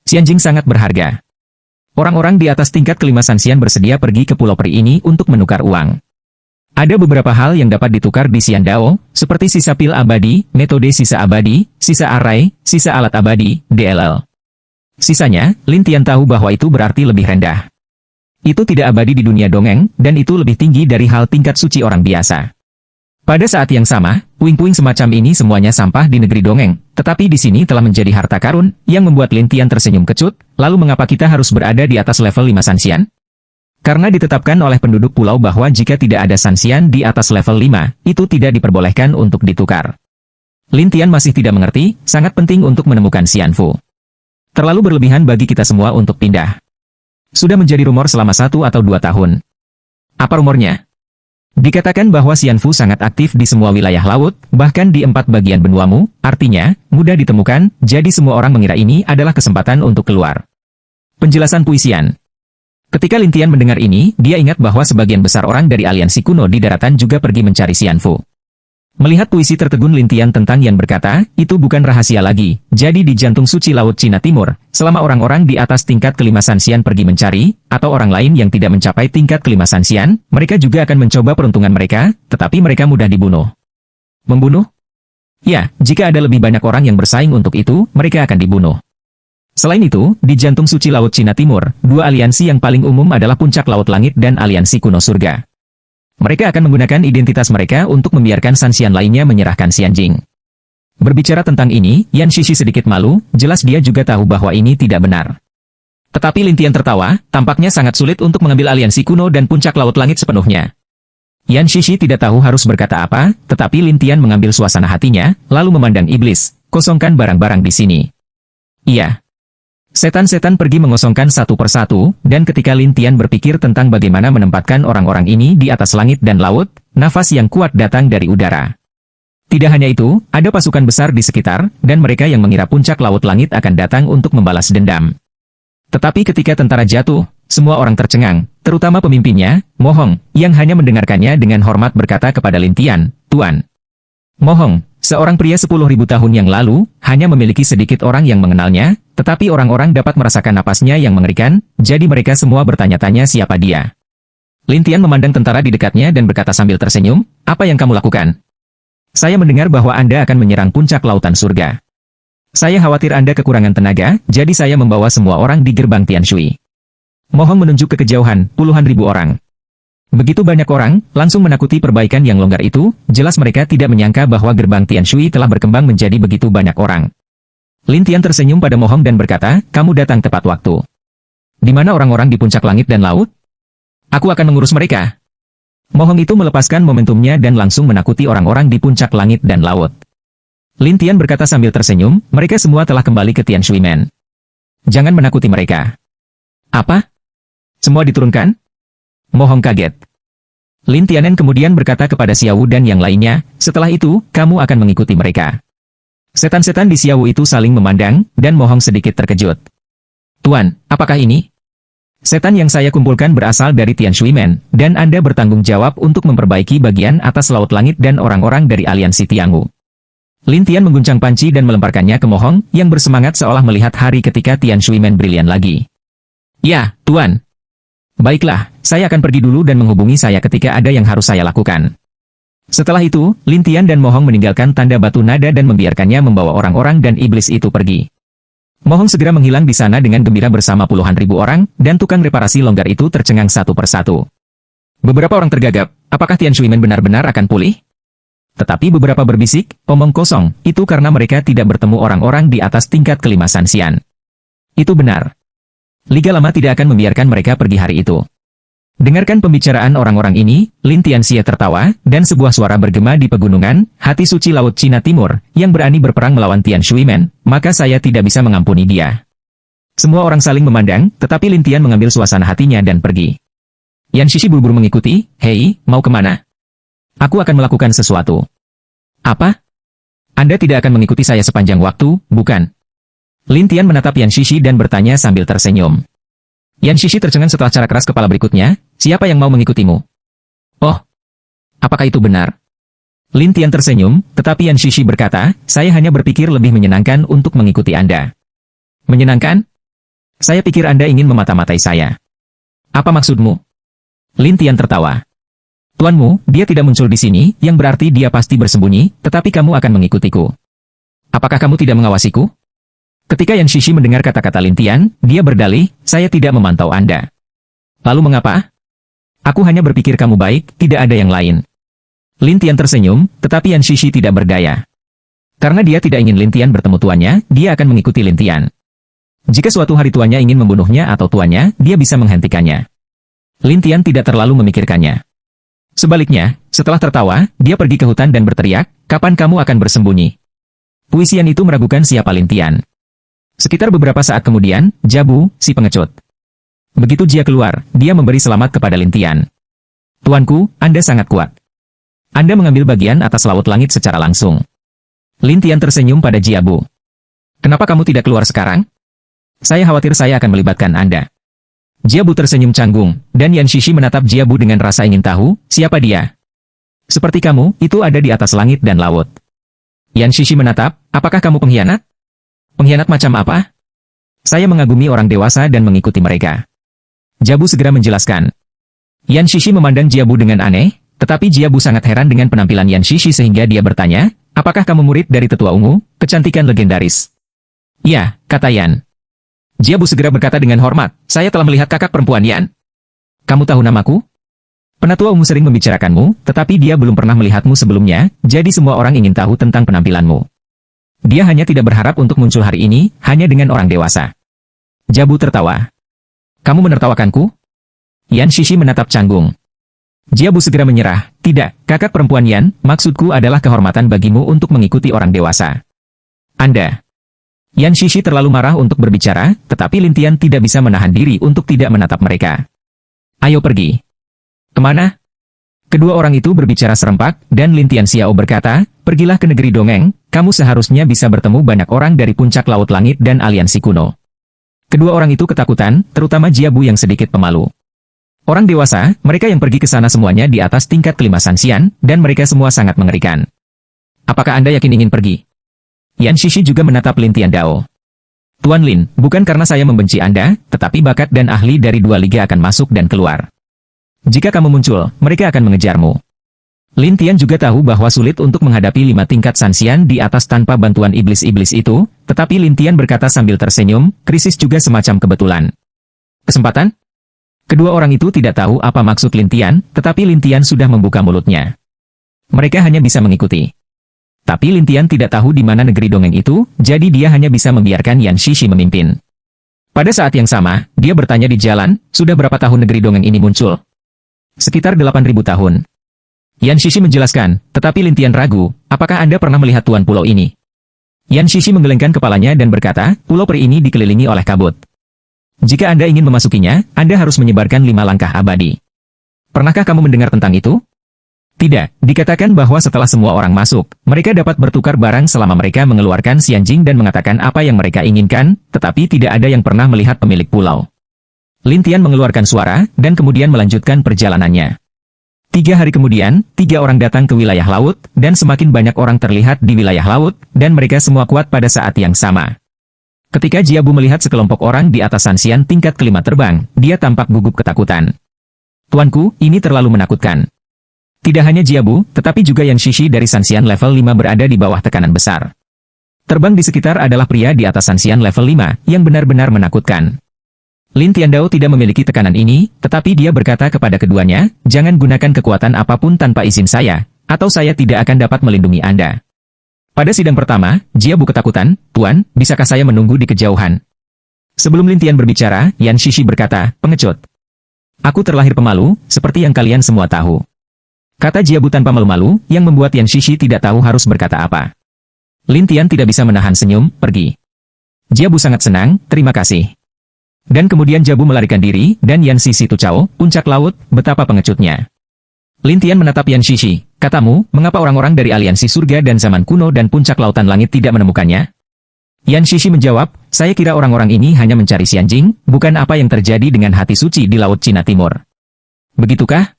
Xianjing sangat berharga. Orang-orang di atas tingkat kelima Sanxian bersedia pergi ke pulau peri ini untuk menukar uang. Ada beberapa hal yang dapat ditukar di Xiandao, seperti sisa pil abadi, metode sisa abadi, sisa arai, sisa alat abadi, DLL. Sisanya, Lin Tian tahu bahwa itu berarti lebih rendah. Itu tidak abadi di dunia dongeng, dan itu lebih tinggi dari hal tingkat suci orang biasa. Pada saat yang sama, puing-puing semacam ini semuanya sampah di negeri dongeng, tetapi di sini telah menjadi harta karun, yang membuat Lin Tian tersenyum kecut, lalu mengapa kita harus berada di atas level 5 Sanxian? Karena ditetapkan oleh penduduk pulau bahwa jika tidak ada Sanxian di atas level 5, itu tidak diperbolehkan untuk ditukar. Lin Tian masih tidak mengerti, sangat penting untuk menemukan Xianfu. Terlalu berlebihan bagi kita semua untuk pindah. Sudah menjadi rumor selama 1 atau 2 tahun. Apa rumornya? Dikatakan bahwa Xianfu sangat aktif di semua wilayah laut, bahkan di 4 bagian benuamu, artinya, mudah ditemukan, jadi semua orang mengira ini adalah kesempatan untuk keluar. Penjelasan Puisian. Ketika Lin Tian mendengar ini, dia ingat bahwa sebagian besar orang dari aliansi kuno di daratan juga pergi mencari Xianfu. Melihat puisi tertegun Lin Tian tentang Yan berkata, itu bukan rahasia lagi, jadi di jantung suci Laut Cina Timur, selama orang-orang di atas tingkat kelima Sanxian pergi mencari, atau orang lain yang tidak mencapai tingkat kelima Sanxian, mereka juga akan mencoba peruntungan mereka, tetapi mereka mudah dibunuh. Membunuh? Ya, jika ada lebih banyak orang yang bersaing untuk itu, mereka akan dibunuh. Selain itu, di jantung suci Laut Cina Timur, dua aliansi yang paling umum adalah Puncak Laut Langit dan Aliansi Kuno Surga. Mereka akan menggunakan identitas mereka untuk membiarkan Sanxian lainnya menyerahkan Xianjing. Berbicara tentang ini, Yan Shishi sedikit malu, jelas dia juga tahu bahwa ini tidak benar. Tetapi Lin Tian tertawa, tampaknya sangat sulit untuk mengambil aliansi kuno dan puncak laut langit sepenuhnya. Yan Shishi tidak tahu harus berkata apa, tetapi Lin Tian mengambil suasana hatinya, lalu memandang iblis, kosongkan barang-barang di sini. Iya. Setan-setan pergi mengosongkan satu persatu, dan ketika Lin Tian berpikir tentang bagaimana menempatkan orang-orang ini di atas langit dan laut, nafas yang kuat datang dari udara. Tidak hanya itu, ada pasukan besar di sekitar, dan mereka yang mengira puncak laut langit akan datang untuk membalas dendam. Tetapi ketika tentara jatuh, semua orang tercengang, terutama pemimpinnya, Mo Hong, yang hanya mendengarkannya dengan hormat berkata kepada Lin Tian, "Tuan." Mo Hong, seorang pria 10.000 tahun yang lalu, hanya memiliki sedikit orang yang mengenalnya, tetapi orang-orang dapat merasakan napasnya yang mengerikan, jadi mereka semua bertanya-tanya siapa dia. Lin Tian memandang tentara di dekatnya dan berkata sambil tersenyum, "Apa yang kamu lakukan?" "Saya mendengar bahwa Anda akan menyerang puncak lautan surga. Saya khawatir Anda kekurangan tenaga, jadi saya membawa semua orang di gerbang Tianshui." Mo Hong menunjuk ke kejauhan, puluhan ribu orang. Begitu banyak orang, langsung menakuti perbaikan yang longgar itu, jelas mereka tidak menyangka bahwa gerbang Tianshui telah berkembang menjadi begitu banyak orang. Lin Tian tersenyum pada Mo Hong dan berkata, "Kamu datang tepat waktu. Di mana orang-orang di puncak langit dan laut? Aku akan mengurus mereka." Mo Hong itu melepaskan momentumnya dan langsung menakuti orang-orang di puncak langit dan laut. Lin Tian berkata sambil tersenyum, "Mereka semua telah kembali ke Tianshui Man. Jangan menakuti mereka." "Apa? Semua diturunkan?" Mo Hong kaget. Lin Tianen kemudian berkata kepada Xiaowu dan yang lainnya, "Setelah itu, kamu akan mengikuti mereka." Setan-setan di Xiaowu itu saling memandang, dan Mo Hong sedikit terkejut. "Tuan, apakah ini? Setan yang saya kumpulkan berasal dari Tianshui Man, dan Anda bertanggung jawab untuk memperbaiki bagian atas laut langit dan orang-orang dari aliansi Tianghu." Lin Tian mengguncang panci dan melemparkannya ke Mo Hong, yang bersemangat seolah melihat hari ketika Tianshui Man brilian lagi. "Ya, Tuan." "Baiklah, saya akan pergi dulu dan menghubungi saya ketika ada yang harus saya lakukan." Setelah itu, Lin Tian dan Mo Hong meninggalkan tanda batu nada dan membiarkannya membawa orang-orang dan iblis itu pergi. Mo Hong segera menghilang di sana dengan gembira bersama puluhan ribu orang, dan tukang reparasi longgar itu tercengang satu persatu. Beberapa orang tergagap, apakah Tianshui Man benar-benar akan pulih? Tetapi beberapa berbisik, omong kosong, itu karena mereka tidak bertemu orang-orang di atas tingkat kelima Sanxian. Itu benar. Liga Lama tidak akan membiarkan mereka pergi hari itu. Dengarkan pembicaraan orang-orang ini, Lin Tianxie tertawa, dan sebuah suara bergema di pegunungan, "Hati suci Laut Cina Timur, yang berani berperang melawan Tianshui Man, maka saya tidak bisa mengampuni dia." Semua orang saling memandang, tetapi Lin Tian mengambil suasana hatinya dan pergi. Yan Shishi buru-buru mengikuti, "Hei, mau kemana?" "Aku akan melakukan sesuatu." "Apa? Anda tidak akan mengikuti saya sepanjang waktu, bukan?" Lin Tian menatap Yan Shishi dan bertanya sambil tersenyum. Yan Shishi tercengang setelah cara keras kepala berikutnya, "Siapa yang mau mengikutimu?" "Oh, apakah itu benar?" Lin Tian tersenyum, tetapi Yan Shishi berkata, "Saya hanya berpikir lebih menyenangkan untuk mengikuti Anda." "Menyenangkan? Saya pikir Anda ingin memata-matai saya." "Apa maksudmu?" Lin Tian tertawa. "Tuanmu, dia tidak muncul di sini, yang berarti dia pasti bersembunyi, tetapi kamu akan mengikutiku. Apakah kamu tidak mengawasiku?" Ketika Yan Shishi mendengar kata-kata Lin Tian, dia berdalih, "Saya tidak memantau Anda." "Lalu mengapa?" "Aku hanya berpikir kamu baik, tidak ada yang lain." Lin Tian tersenyum, tetapi Yan Shishi tidak berdaya. Karena dia tidak ingin Lin Tian bertemu tuannya, dia akan mengikuti Lin Tian. Jika suatu hari tuannya ingin membunuhnya atau tuannya, dia bisa menghentikannya. Lin Tian tidak terlalu memikirkannya. Sebaliknya, setelah tertawa, dia pergi ke hutan dan berteriak, "Kapan kamu akan bersembunyi?" Puisian itu meragukan siapa Lin Tian. Sekitar beberapa saat kemudian, Jabu, si pengecut. Begitu dia keluar, dia memberi selamat kepada Lin Tian. "Tuanku, Anda sangat kuat. Anda mengambil bagian atas laut langit secara langsung." Lin Tian tersenyum pada Jiabu. "Kenapa kamu tidak keluar sekarang? Saya khawatir saya akan melibatkan Anda." Jiabu tersenyum canggung, dan Yan Shishi menatap Jiabu dengan rasa ingin tahu, "Siapa dia?" "Seperti kamu, itu ada di atas langit dan laut." Yan Shishi menatap, "Apakah kamu pengkhianat?" "Pengkhianat macam apa?" "Saya mengagumi orang dewasa dan mengikuti mereka." Jabu segera menjelaskan. Yan Shishi memandang Jiabu dengan aneh, tetapi Jiabu sangat heran dengan penampilan Yan Shishi sehingga dia bertanya, "Apakah kamu murid dari tetua ungu, kecantikan legendaris?" "Ya," kata Yan. Jiabu segera berkata dengan hormat, "Saya telah melihat kakak perempuan Yan." "Kamu tahu namaku?" "Penatua ungu sering membicarakanmu, tetapi dia belum pernah melihatmu sebelumnya, jadi semua orang ingin tahu tentang penampilanmu." Dia hanya tidak berharap untuk muncul hari ini, hanya dengan orang dewasa. Jiabu tertawa. Kamu menertawakanku? Yan Shishi menatap canggung. Jiabu segera menyerah. Tidak, kakak perempuan Yan, maksudku adalah kehormatan bagimu untuk mengikuti orang dewasa. Anda. Yan Shishi terlalu marah untuk berbicara, tetapi Lin Tian tidak bisa menahan diri untuk tidak menatap mereka. Ayo pergi. Kemana? Kedua orang itu berbicara serempak, dan Lin Tian Xiao berkata, pergilah ke negeri dongeng, kamu seharusnya bisa bertemu banyak orang dari puncak laut langit dan aliansi kuno. Kedua orang itu ketakutan, terutama Jiabu yang sedikit pemalu. Orang dewasa, mereka yang pergi ke sana semuanya di atas tingkat kelima Sanxian, dan mereka semua sangat mengerikan. Apakah Anda yakin ingin pergi? Yan Shishi juga menatap Lin Tian Dao. Tuan Lin, bukan karena saya membenci Anda, tetapi bakat dan ahli dari dua liga akan masuk dan keluar. Jika kamu muncul, mereka akan mengejarmu. Lin Tian juga tahu bahwa sulit untuk menghadapi 5 tingkat Sanxian di atas tanpa bantuan iblis-iblis itu, tetapi Lin Tian berkata sambil tersenyum, krisis juga semacam kebetulan. Kesempatan? Kedua orang itu tidak tahu apa maksud Lin Tian, tetapi Lin Tian sudah membuka mulutnya. Mereka hanya bisa mengikuti. Tapi Lin Tian tidak tahu di mana negeri dongeng itu, jadi dia hanya bisa membiarkan Yan Shishi memimpin. Pada saat yang sama, dia bertanya di jalan, sudah berapa tahun negeri dongeng ini muncul? Sekitar 8.000 tahun. Yan Shishi menjelaskan, tetapi Lin Tian ragu, apakah Anda pernah melihat tuan pulau ini? Yan Shishi menggelengkan kepalanya dan berkata, pulau peri ini dikelilingi oleh kabut. Jika Anda ingin memasukinya, Anda harus menyebarkan 5 langkah abadi. Pernahkah kamu mendengar tentang itu? Tidak, dikatakan bahwa setelah semua orang masuk, mereka dapat bertukar barang selama mereka mengeluarkan Xianjing dan mengatakan apa yang mereka inginkan, tetapi tidak ada yang pernah melihat pemilik pulau. Lin Tian mengeluarkan suara, dan kemudian melanjutkan perjalanannya. 3 hari kemudian, 3 orang datang ke wilayah laut, dan semakin banyak orang terlihat di wilayah laut, dan mereka semua kuat pada saat yang sama. Ketika Jiabu melihat sekelompok orang di atas Sanxian tingkat kelima terbang, dia tampak gugup ketakutan. Tuanku, ini terlalu menakutkan. Tidak hanya Jiabu, tetapi juga Yan Shishi dari Sanxian level 5 berada di bawah tekanan besar. Terbang di sekitar adalah pria di atas Sanxian level 5, yang benar-benar menakutkan. Lin Tian Dao tidak memiliki tekanan ini, tetapi dia berkata kepada keduanya, jangan gunakan kekuatan apapun tanpa izin saya, atau saya tidak akan dapat melindungi Anda. Pada sidang pertama, Jiabu ketakutan, Tuan, bisakah saya menunggu di kejauhan? Sebelum Lin Tian berbicara, Yan Shishi berkata, pengecut. Aku terlahir pemalu, seperti yang kalian semua tahu. Kata Jiabu tanpa malu-malu, yang membuat Yan Shishi tidak tahu harus berkata apa. Lin Tian tidak bisa menahan senyum, pergi. Jiabu sangat senang, terima kasih. Dan kemudian Jiabu melarikan diri, dan Yan Shishi Tucao, puncak laut, betapa pengecutnya. Lin Tian menatap Yan Shishi, katamu, mengapa orang-orang dari aliansi surga dan zaman kuno dan puncak lautan langit tidak menemukannya? Yan Shishi menjawab, saya kira orang-orang ini hanya mencari Xianjing, bukan apa yang terjadi dengan hati suci di Laut Cina Timur. Begitukah?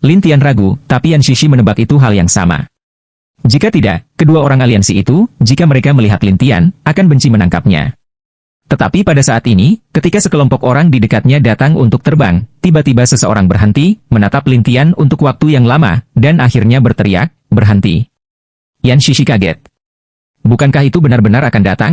Lin Tian ragu, tapi Yan Shishi menebak itu hal yang sama. Jika tidak, kedua orang aliansi itu, jika mereka melihat Lin Tian, akan benci menangkapnya. Tetapi pada saat ini, ketika sekelompok orang di dekatnya datang untuk terbang, tiba-tiba seseorang berhenti, menatap Lin Tian untuk waktu yang lama, dan akhirnya berteriak, berhenti. Yan Shishi kaget. Bukankah itu benar-benar akan datang?